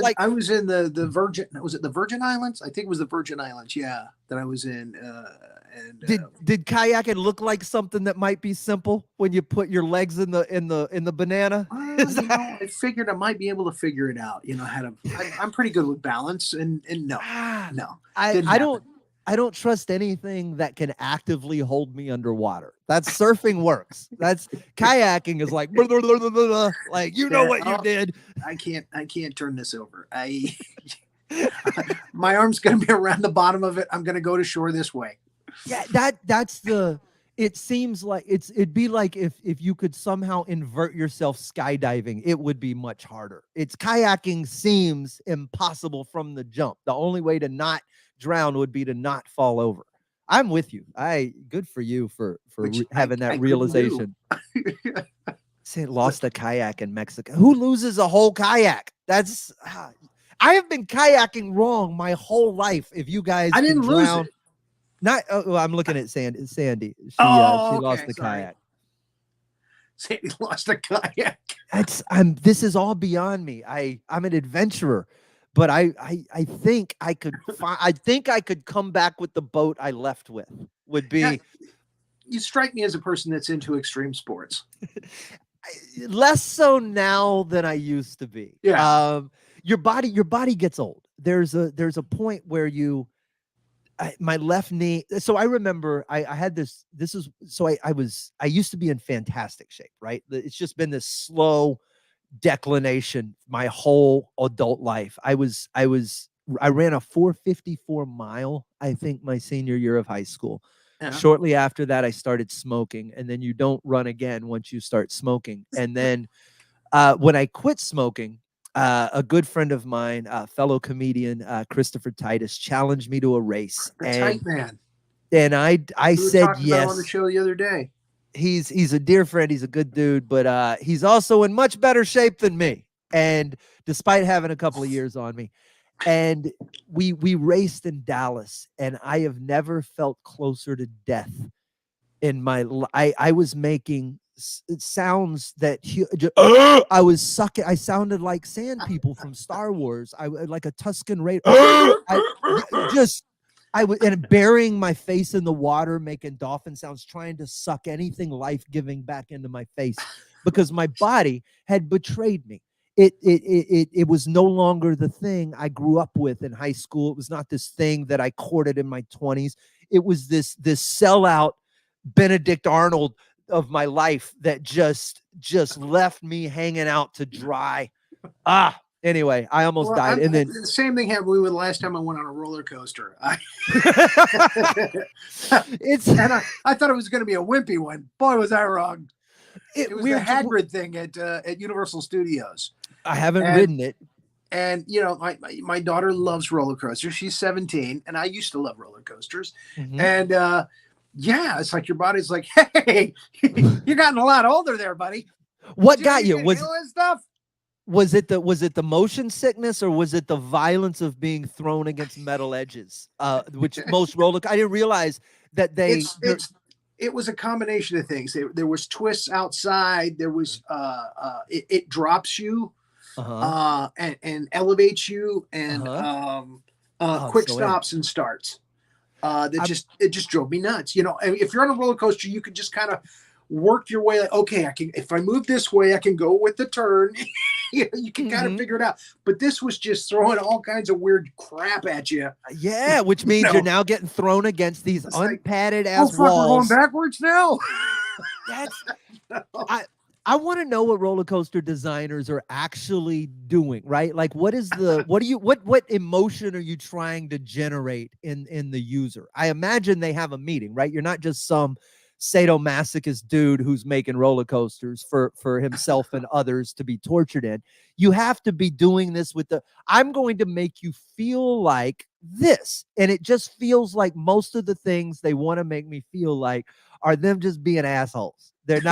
in the Virgin. Was it the Virgin Islands? I think it was the Virgin Islands. Yeah, that I was in. Did kayaking look like something that might be simple when you put your legs in the banana? I figured I might be able to figure it out. I'm pretty good with balance, and no. I don't trust anything that can actively hold me underwater. That's surfing works. That's kayaking is like, blah, blah, blah, blah, blah, like what you did. I can't turn this over. My arm's gonna be around the bottom of it. I'm gonna go to shore this way. Yeah, it seems like it'd be like if you could somehow invert yourself skydiving, it would be much harder. Kayaking seems impossible from the jump. The only way to not drown would be to not fall over. I'm with you. Good for you for having that realization. Say lost a kayak in Mexico. Who loses a whole kayak? I have been kayaking wrong my whole life. If you guys, I didn't lose it. I'm looking at Sandy. She lost the kayak. Sandy lost a kayak. This is all beyond me. I'm an adventurer, but I think I could come back with the boat I left with. Would be. Yeah, you strike me as a person that's into extreme sports. Less so now than I used to be. Yeah. Your body gets old. There's a point where my left knee. So I remember I had this is, so I used to be in fantastic shape, right? It's just been this slow declination my whole adult life. I ran a 4:54 mile, I think, my senior year of high school. Yeah. Shortly after that, I started smoking, and then you don't run again once you start smoking. And then when I quit smoking, a good friend of mine, fellow comedian Christopher Titus, challenged me to a race. Tight man. And I said yes. On the show the other day. He's a dear friend. He's a good dude, but he's also in much better shape than me. And despite having a couple of years on me, and we raced in Dallas, and I have never felt closer to death in my life. I was making sounds that I was sucking. I sounded like sand people from Star Wars. I like a Tusken Raider. I was burying my face in the water, making dolphin sounds, trying to suck anything life-giving back into my face because my body had betrayed me. It was no longer the thing I grew up with in high school. It was not this thing that I courted in my 20s. It was this sellout Benedict Arnold of my life that just left me hanging out to dry. Anyway, I almost died. And then the same thing happened with the last time I went on a roller coaster. it's and I thought it was going to be a wimpy one. Boy, was I wrong. It was the Hagrid thing at Universal Studios. I haven't ridden it. And, you know, my daughter loves roller coasters. She's 17, and I used to love roller coasters. Mm-hmm. And, yeah, it's like your body's like, hey, you're gotten a lot older there, buddy. What got you? Was it the motion sickness, or was it the violence of being thrown against metal edges? Which most roller, I didn't realize that it was a combination of things. There was twists outside. There was it drops you. And elevates you, and quick stops and starts. It just drove me nuts. You know, if you're on a roller coaster, you can just kind of work your way. Like, okay, if I move this way, I can go with the turn. You can kind of figure it out. But this was just throwing all kinds of weird crap at you. Yeah, which means you're now getting thrown against these unpadded ass walls. We're going backwards now. I want to know what roller coaster designers are actually doing, right? Like, what emotion are you trying to generate in the user? I imagine they have a meeting, right? You're not just some sadomasochist dude who's making roller coasters for himself and others to be tortured in. You have to be doing this with I'm going to make you feel like this. And it just feels like most of the things they want to make me feel like are them just being assholes. It's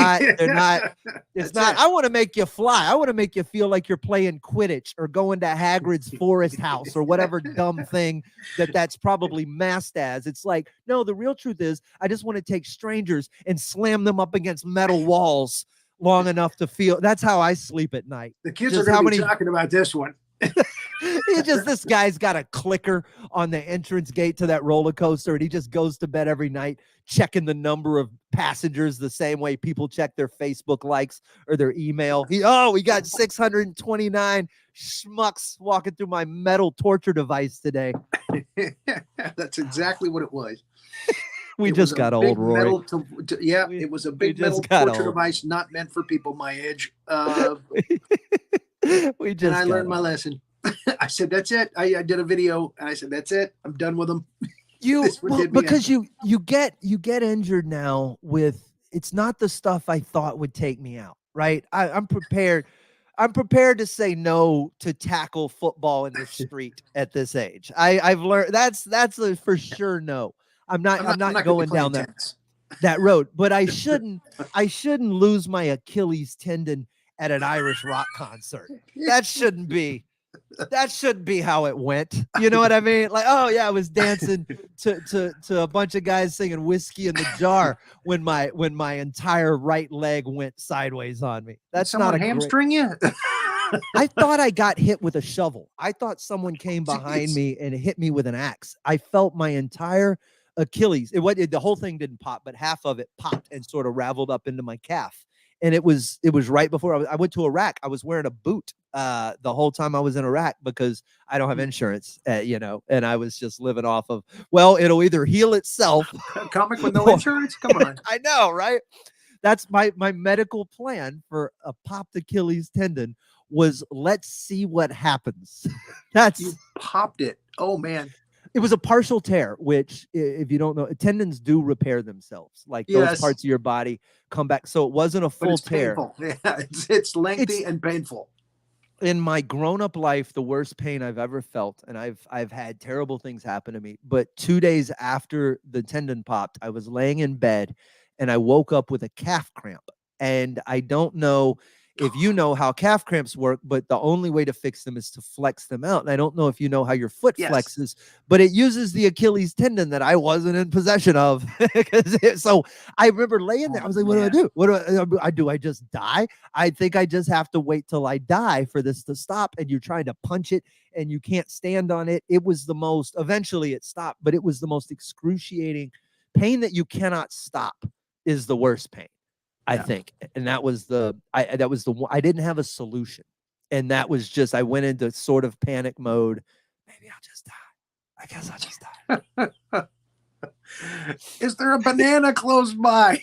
not, I want to make you fly. I want to make you feel like you're playing Quidditch or going to Hagrid's forest house or whatever dumb thing that's probably masked as. It's like, no, the real truth is I just want to take strangers and slam them up against metal walls long enough to feel. That's how I sleep at night. The kids are going to be talking about this one. This guy's got a clicker on the entrance gate to that roller coaster, and he just goes to bed every night checking the number of passengers the same way people check their Facebook likes or their email. We got 629 schmucks walking through my metal torture device today. That's exactly what it was. We just got old, Rory. It was a big metal torture device not meant for people my age. And I learned my lesson. I said, that's it. I did a video and I said, that's it. I'm done with them. Because you get injured now with, it's not the stuff I thought would take me out, right? I'm prepared to say no to tackle football in the street at this age. I've learned that's a for sure no. I'm not going down that road, but I shouldn't lose my Achilles tendon at an Irish rock concert. That shouldn't be how it went. You know what I mean? Like, oh yeah, I was dancing to a bunch of guys singing Whiskey in the Jar when my entire right leg went sideways on me. That's not a hamstring you. I thought I got hit with a shovel. I thought someone came behind me and hit me with an axe. I felt my entire Achilles. The whole thing didn't pop, but half of it popped and sort of raveled up into my calf. And it was right before I went to Iraq. I was wearing a boot the whole time I was in Iraq because I don't have insurance, and I was just living off of, well, it'll either heal itself. A comic with no insurance? Come on. I know, right? That's my medical plan for a popped Achilles tendon was, let's see what happens. You popped it. Oh, man. It was a partial tear, which, if you don't know, tendons do repair themselves. Like those parts of your body come back. So it wasn't a full tear. Painful. Yeah, it's lengthy and painful. In my grown-up life, the worst pain I've ever felt, and I've had terrible things happen to me. But 2 days after the tendon popped, I was laying in bed, and I woke up with a calf cramp. And I don't know if you know how calf cramps work, but the only way to fix them is to flex them out. And I don't know if you know how your foot flexes, but it uses the Achilles tendon that I wasn't in possession of. So I remember laying there. I was like, what do I do? What do I do? I just die? I think I just have to wait till I die for this to stop. And you're trying to punch it and you can't stand on it. It was eventually it stopped, but it was the most excruciating pain that you cannot stop is the worst pain. I think. And that was I didn't have a solution. And that was just, I went into sort of panic mode. Maybe I'll just die. I guess I'll just die. Is there a banana close by?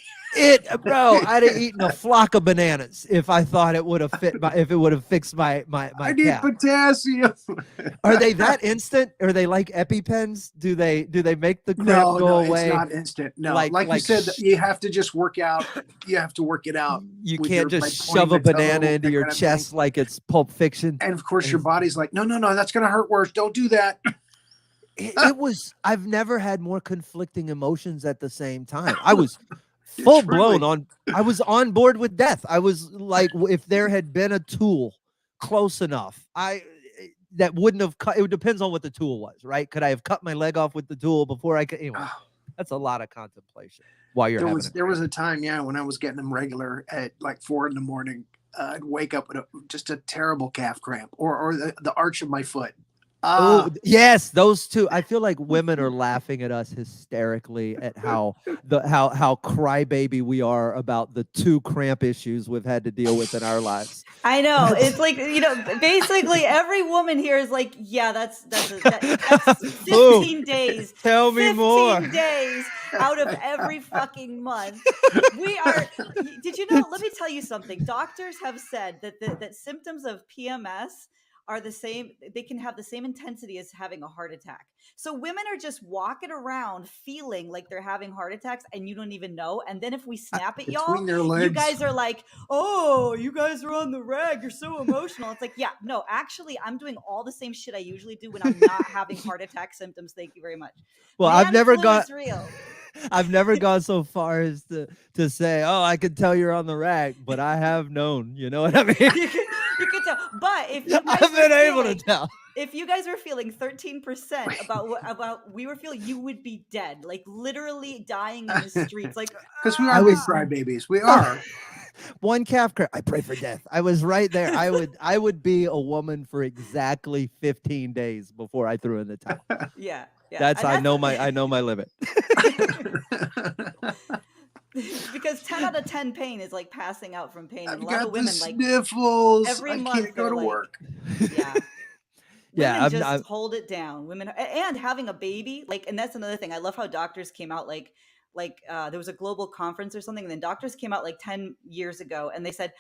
Bro, I'd have eaten a flock of bananas if I thought it would have if it would have fixed my I need calf. potassium. Are they that instant? Are they like EpiPens? Do they make the cramp No, go no, away? it's not instant. No, Like you said, you have to just work out. You have to work it out. You with can't your, just like, shove a pointing the toe, banana into that your kind of thing. chest like it's Pulp Fiction. And of course, your body's like, no, that's going to hurt worse. Don't do that. It was. I've never had more conflicting emotions at the same time. I was full blown on. I was on board with death. I was like, if there had been a tool close enough, that wouldn't have cut. It depends on what the tool was, right? Could I have cut my leg off with the tool before I could? Anyway, that's a lot of contemplation while you're there was a time, when I was getting them regular at like 4 a.m. I'd wake up with just a terrible calf cramp or the arch of my foot. Oh yes, those two. I feel like women are laughing at us hysterically at how crybaby we are about the 2 cramp issues we've had to deal with in our lives. I know. It's like, basically every woman here is like, yeah, that's 15 days. Tell me more. 15 days out of every fucking month. Did you know, let me tell you something. Doctors have said that symptoms of PMS are the same. They can have the same intensity as having a heart attack. So women are just walking around feeling like they're having heart attacks and you don't even know. And then if we snap at y'all, you guys are like, oh, you guys are on the rag. You're so emotional. It's like, yeah, no, actually I'm doing all the same shit I usually do when I'm not having heart attack symptoms. Thank you very much. Well, Man I've never flu is real. I've never gone so far as to say, oh, I can tell you're on the rag, but I have known, you know what I mean? You can tell. But if you guys I've been able to tell. If you guys were feeling 13% about we were feeling, you would be dead, like literally dying in the streets, like because we are big crybabies. We are. One calf cramp. I pray for death. I was right there. I would be a woman for exactly 15 days before I threw in the towel. Yeah. I know my limit. Because 10 out of 10 pain is like passing out from pain. And I've a lot got of women the like sniffles. every I month can't go to work. Yeah. Yeah, women hold it down. Women and having a baby, like, and that's another thing. I love how doctors came out like there was a global conference or something, and then doctors came out like 10 years ago, and they said,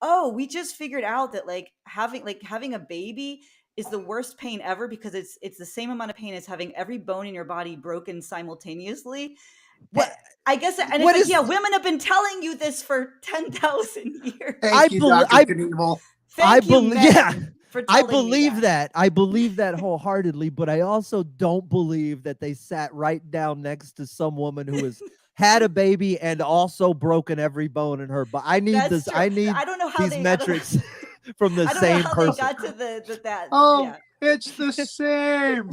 "Oh, we just figured out that having a baby is the worst pain ever because it's the same amount of pain as having every bone in your body broken simultaneously." What I guess, and it's like, women have been telling you this for 10,000 years. Thank you, Dr. Knievel. Thank you, men. I believe that. I believe that wholeheartedly, but I also don't believe that they sat right down next to some woman who has had a baby and also broken every bone in her. But I need this. True. I need I don't know how these metrics from the same person. They got to that. Oh, yeah. It's the same.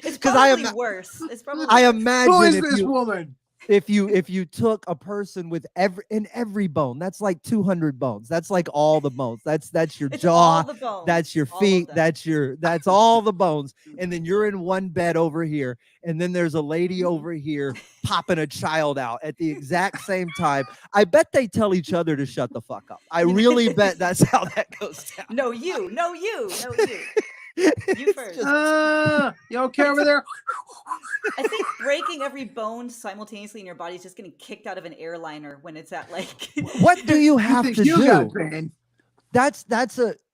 It's probably worse. It's probably. I imagine. Who is this woman? If you took a person with every bone, that's like 200 bones. That's like all the bones. That's your jaw. That's your feet. That's all the bones. And then you're in one bed over here, and then there's a lady over here popping a child out at the exact same time. I bet they tell each other to shut the fuck up. I really bet that's how that goes down. No, you. You first. You okay over there? I think breaking every bone simultaneously in your body is just getting kicked out of an airliner when it's at like. What do you have to do?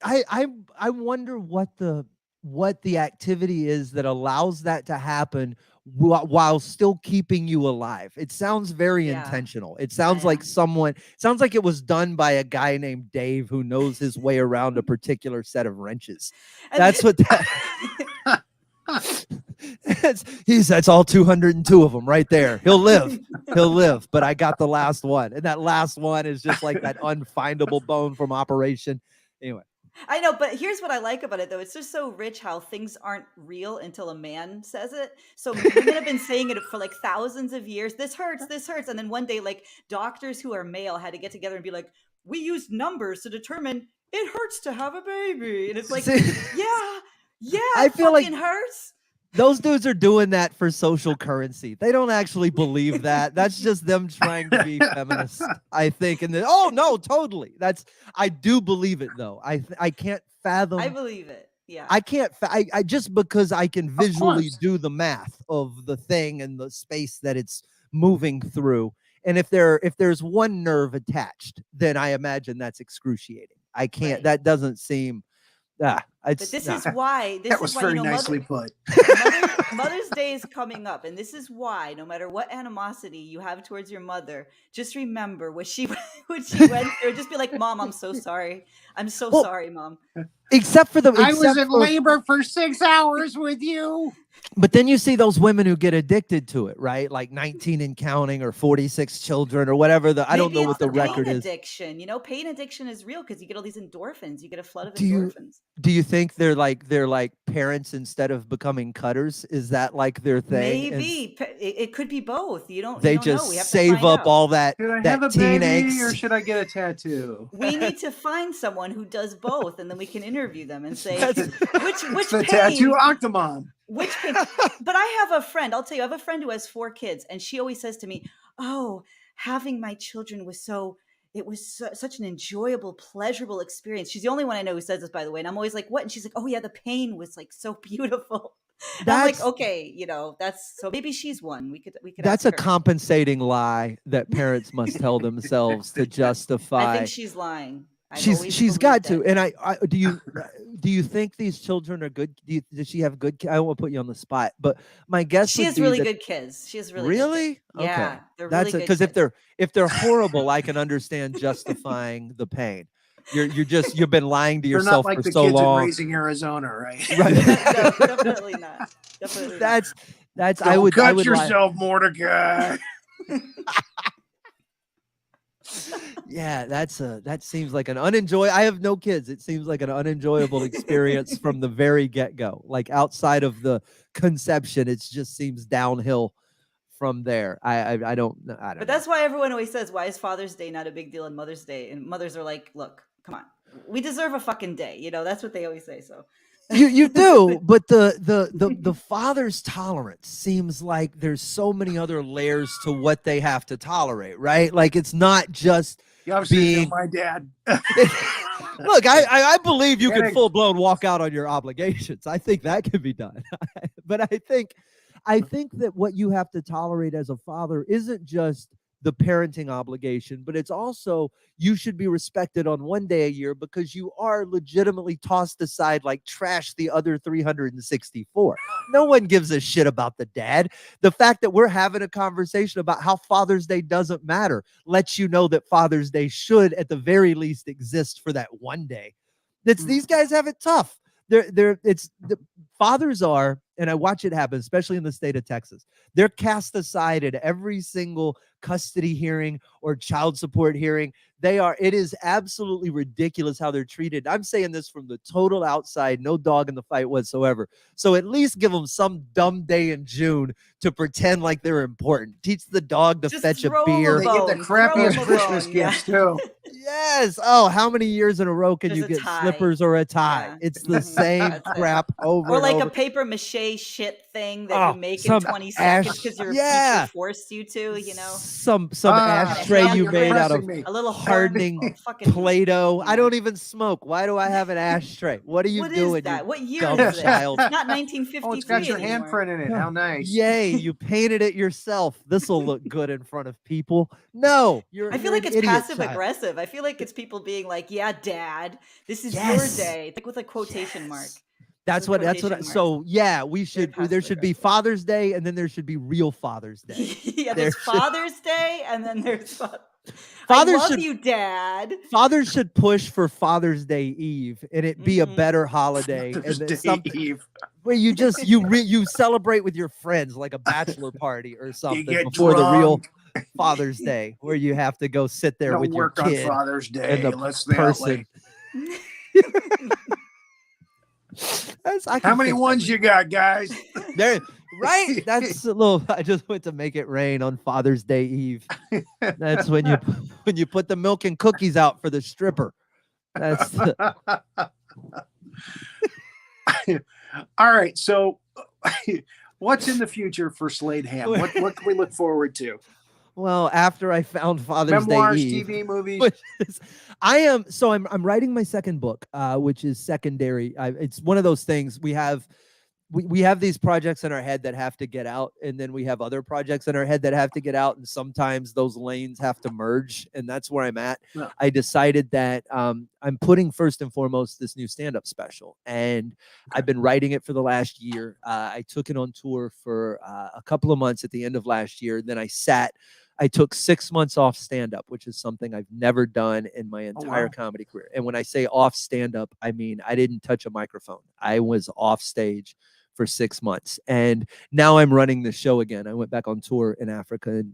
I wonder what the activity is that allows that to happen while still keeping you alive. It sounds very intentional. It sounds like it was done by a guy named Dave who knows his way around a particular set of wrenches. That's what that that's all 202 of them right there. He'll live, but I got the last one. And that last one is just like that unfindable bone from Operation. Anyway. I know, but here's what I like about it, though. It's just so rich how things aren't real until a man says it. So women have been saying it for like thousands of years. This hurts. And then one day, like doctors who are male had to get together and be like, we used numbers to determine it hurts to have a baby. And it's like, I feel like it hurts. Those dudes are doing that for social currency. They don't actually believe that. That's just them trying to be feminist, I think. And then, oh no, totally. I do believe it though. I can't fathom. I believe it. Yeah. I can't. I just because I can visually do the math of the thing and the space that it's moving through. And if there's one nerve attached, then I imagine that's excruciating. I can't. Right. That doesn't seem. But this is why. That was very nicely put. Mother's Day is coming up, and this is why. No matter what animosity you have towards your mother, just remember what she went through. Just be like, Mom, I'm so sorry. I'm so sorry, Mom. Except for I was in labor for 6 hours with you. But then you see those women who get addicted to it, right? Like 19 and counting, or 46 children, or whatever. I don't know what the record is. Addiction, pain addiction is real because you get all these endorphins. You get a flood of endorphins. endorphins. Do you think they're like parents instead of becoming cutters? Is that like their thing? Maybe it could be both. You don't just know. We have save to up all that. Should I that have a teen baby angst? or should I get a tattoo? We need to find someone who does both, and then we can interview them and say which the pain, tattoo octomom. Which pain? But I have a friend. I'll tell you, I have a friend who has 4 kids, and she always says to me, "Oh, having my children was such an enjoyable, pleasurable experience." She's the only one I know who says this, by the way. And I'm always like, "What?" And she's like, "Oh yeah, the pain was like so beautiful." And I'm like, okay, that's so maybe she's one. We could. That's a ask her. compensating lie that parents must tell themselves to justify. I think she's lying. She's got to. And I do you think these children are good? Does she have good? I won't put you on the spot, but my guess she has really good kids. She has really good kids. Yeah, they're really good. Because if they're horrible, I can understand justifying the pain. You've been lying to yourself like for the so kids long. In Raising Arizona, right? Right. No, definitely not. Definitely that's. Don't I would cut yourself, Mordecai. Yeah, that seems like an I have no kids. It seems like an unenjoyable experience from the very get-go. Like outside of the conception, it just seems downhill from there. I don't know. But that's why everyone always says, why is Father's Day not a big deal and Mother's Day? And mothers are like, look, come on. We deserve a fucking day. That's what they always say. So you do, but the father's tolerance seems like there's so many other layers to what they have to tolerate, right? Like it's not just being my dad. Look, I believe you can full blown walk out on your obligations. I think that can be done. But I think that what you have to tolerate as a father isn't just the parenting obligation, but it's also you should be respected on one day a year because you are legitimately tossed aside like trash the other 364. No one gives a shit about the dad. The fact that we're having a conversation about how Father's Day doesn't matter lets you know that Father's Day should at the very least exist for that one day. These guys have it tough. The fathers are, and I watch it happen, especially in the state of Texas. They're cast aside at every single custody hearing or child support hearing. It is absolutely ridiculous how they're treated. I'm saying this from the total outside, no dog in the fight whatsoever. So at least give them some dumb day in June to pretend like they're important. Teach the dog to fetch a beer. They get the crappiest Christmas gifts too. Yes. Oh, how many years in a row can you get slippers or a tie? Yeah. It's the same crap over or like and over. A paper mache shit thing that you make in 20 seconds because your teacher forced you to, Some ashtray you made out of a little hardening Play-Doh. I don't even smoke. Why do I have an ashtray? What are you doing? What is that? What year is this? Child? It's not 1953 Oh, it's got your handprint in it. How nice. Yay, you painted it yourself. This will look good in front of people. No, I feel like it's passive aggressive. I feel like it's people being like, yeah, Dad, this is your day. It's like with a quotation mark. That's what. So yeah, there should be Father's Day, and then there should be real Father's Day. Yeah, there's Father's Day, and then there's I love you, Dad. Fathers should push for Father's Day Eve, and it be a better holiday. Where you just you celebrate with your friends like a bachelor party or something before the real Father's Day, where you have to go sit there with your kid on Father's Day. and the person. How many ones you got, guys? There, right? That's a little. I just went to make it rain on Father's Day Eve. That's when you put the milk and cookies out for the stripper. That's. All right. So, what's in the future for Slade Ham? What can we look forward to? Well, after I found Father's Memoirs, Day Eve, TV movies. I'm writing my second book, which is secondary. It's one of those things we we have these projects in our head that have to get out, and then we have other projects in our head that have to get out, and sometimes those lanes have to merge, and that's where I'm at. Yeah. I decided that I'm putting first and foremost this new stand-up special, and I've been writing it for the last year. I took it on tour for a couple of months at the end of last year. Then I took 6 months off stand-up, which is something I've never done in my entire comedy career. And when I say off stand-up, I mean I didn't touch a microphone. I was off stage for 6 months. And now I'm running the show again. I went back on tour in Africa, and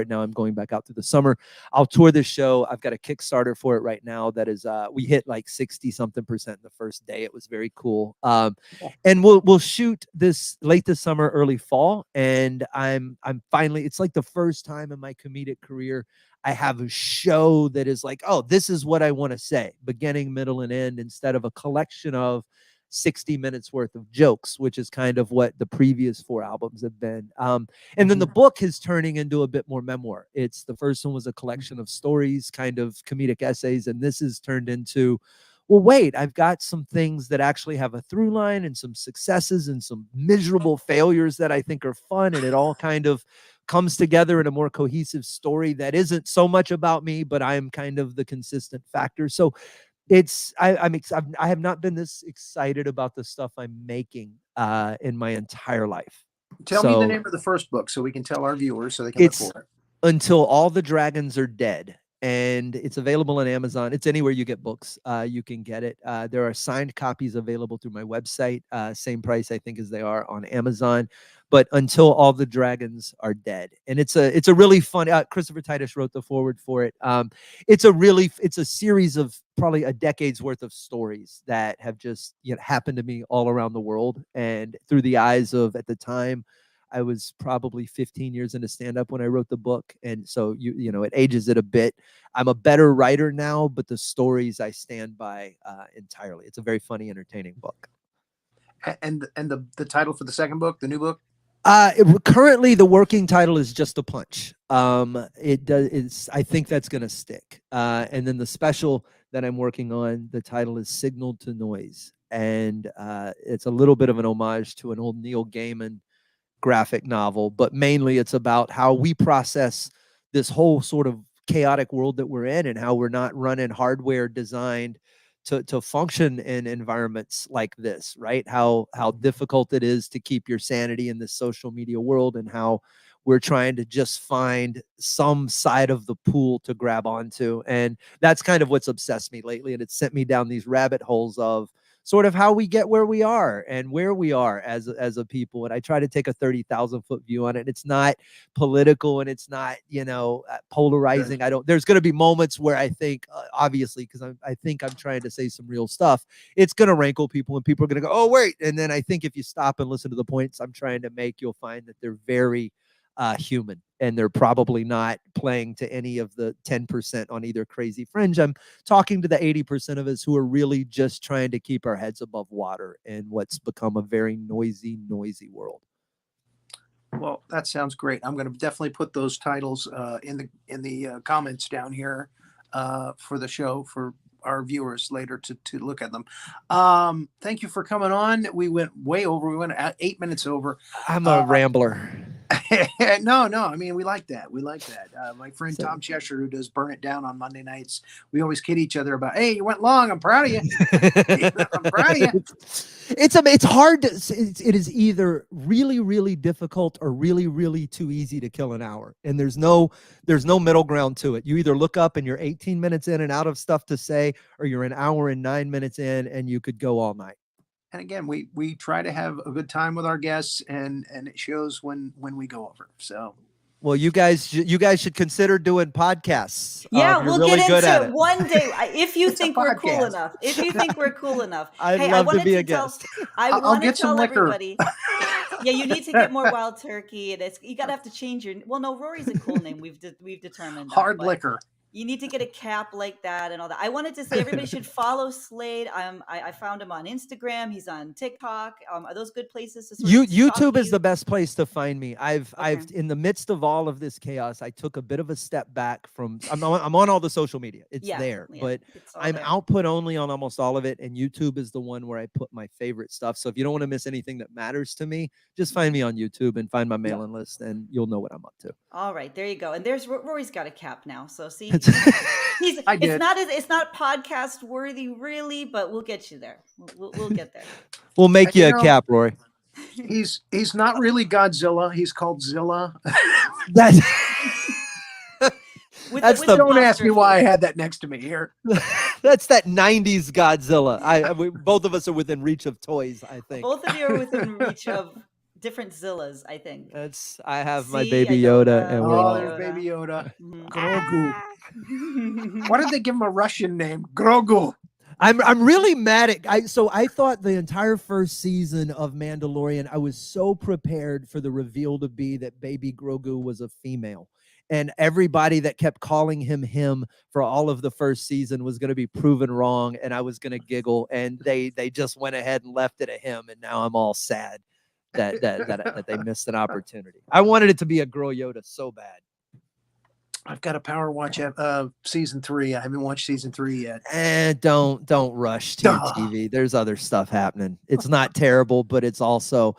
now I'm going back out through the summer. I'll tour this show. I've got a Kickstarter for it right now that is we hit like 60-something% the first day. It was very cool. And we'll shoot this late this summer, early fall. And I'm finally, it's like the first time in my comedic career I have a show that is like, oh, this is what I want to say, beginning, middle, and end, instead of a collection of 60 minutes worth of jokes, which is kind of what the previous 4 albums have been. And then the book is turning into a bit more memoir. The first one was a collection of stories, kind of comedic essays. And this is turned into, well, wait, I've got some things that actually have a through line, and some successes and some miserable failures that I think are fun. And it all kind of comes together in a more cohesive story that isn't so much about me, but I'm kind of the consistent factor. So I have not been this excited about the stuff I'm making in my entire life. Tell me the name of the first book so we can tell our viewers so they can look for it. Until All the Dragons Are Dead. And it's available on Amazon. It's anywhere you get books. You can get it. There are signed copies available through my website. Same price, I think, as they are on Amazon. But Until All the Dragons Are Dead. And it's a really fun, Christopher Titus wrote the foreword for it. It's a series of probably a decade's worth of stories that have just happened to me all around the world. And through the eyes of, at the time, I was probably 15 years into stand-up when I wrote the book. And so, it ages it a bit. I'm a better writer now, but the stories I stand by entirely. It's a very funny, entertaining book. And the title for the second book, the new book? Currently, the working title is Just a Punch. I think that's going to stick. And then the special that I'm working on, the title is Signal to Noise. And it's a little bit of an homage to an old Neil Gaiman graphic novel, but mainly it's about how we process this whole sort of chaotic world that we're in, and how we're not running hardware designed to function in environments like this, right? How difficult it is to keep your sanity in this social media world, and how we're trying to just find some side of the pool to grab onto. And that's kind of what's obsessed me lately. And it's sent me down these rabbit holes of sort of how we get where we are and where we are as a people. And I try to take a 30,000-foot view on it. It's not political, and it's not, polarizing. There's going to be moments where I think, obviously, because I think I'm trying to say some real stuff, it's going to rankle people, and people are going to go, oh, wait. And then I think if you stop and listen to the points I'm trying to make, you'll find that they're very human, and they're probably not playing to any of the 10% on either crazy fringe. I'm talking to the 80% of us who are really just trying to keep our heads above water in what's become a very noisy world. Well, that sounds great. I'm going to definitely put those titles in the comments down here for the show for our viewers later to look at them. Thank you for coming on. We went way over. We went 8 minutes over. I'm a rambler. No. I mean, we like that. My friend Tom Cheshire, who does Burn It Down on Monday nights, we always kid each other about, hey, you went long. I'm proud of you. I'm proud of you. It's hard it is either really, really difficult or really, really too easy to kill an hour. And there's no middle ground to it. You either look up and you're 18 minutes in and out of stuff to say, or you're an hour and 9 minutes in and you could go all night. And again, we try to have a good time with our guests, and it shows when we go over. So, well, you guys should consider doing podcasts. Yeah, we'll really get into it one day if you think we're cool enough. I'd love to be a guest. I'll get some liquor. Everybody. Yeah, you need to get more Wild Turkey, and you gotta have to change your. Well, no, Rory's a cool name. We've determined hard liquor. You need to get a cap like that and all that. I wanted to say everybody should follow Slade. I found him on Instagram. He's on TikTok. Are those good places to sort of YouTube is you? the best place to find me. I've Okay. in the midst of all of this chaos, I took a bit of a step back from. I'm on all the social media. It's there, but it's all I'm there. output only on almost all of it, and YouTube is the one where I put my favorite stuff. So if you don't want to miss anything that matters to me, just find me on YouTube and find my mailing list, and you'll know what I'm up to. All right, there you go. And there's Rory's got a cap now. So see, it's not podcast worthy really, but we'll get you there. We'll get there. We'll make you a cap, Rory. He's not really Godzilla. He's called Zilla. That's Don't ask me why I had that next to me here. That's that 90s Godzilla. Both of us are within reach of toys, I think. Both of you are within reach of different Zillas, I think. I have my Baby Yoda, and we're all there's Baby Yoda. Mm-hmm. Grogu. Why did they give him a Russian name? Grogu. I'm really mad at. I thought the entire first season of Mandalorian, I was so prepared for the reveal to be that Baby Grogu was a female, and everybody that kept calling him for all of the first season was going to be proven wrong, and I was going to giggle, and they just went ahead and left it at him, and now I'm all sad that they missed an opportunity. I wanted it to be a girl Yoda so bad. I've got to power watch season 3. I haven't watched season 3 yet. Don't rush to your TV. There's other stuff happening. It's not terrible, but it's also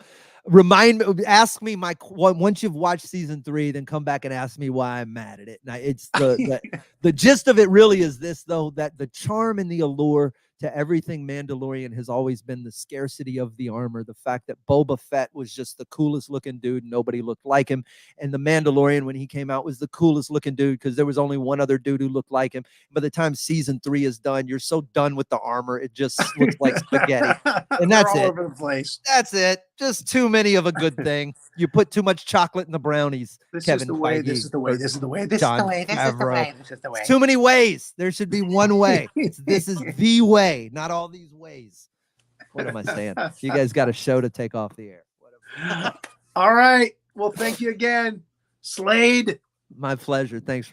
ask me once you've watched season 3, then come back and ask me why I'm mad at it. Now, it's the gist of it really is this, though, that the charm and the allure to everything Mandalorian has always been the scarcity of the armor, the fact that Boba Fett was just the coolest looking dude, nobody looked like him, and the Mandalorian when he came out was the coolest looking dude because there was only one other dude who looked like him. By the time season 3 is done, you're so done with the armor, it just looks like spaghetti, and that's all it. over the place. That's it. Just too many of a good thing. You put too much chocolate in the brownies. This Kevin is the way. Feige, This is the way. This is the way. This John is the way. This is the Favreau. way. This is the way. It's too many ways. There should be one way. This is the way, not all these ways. What am I saying? You guys got a show to take off the air. All right. Well, thank you again, Slade. My pleasure. Thanks for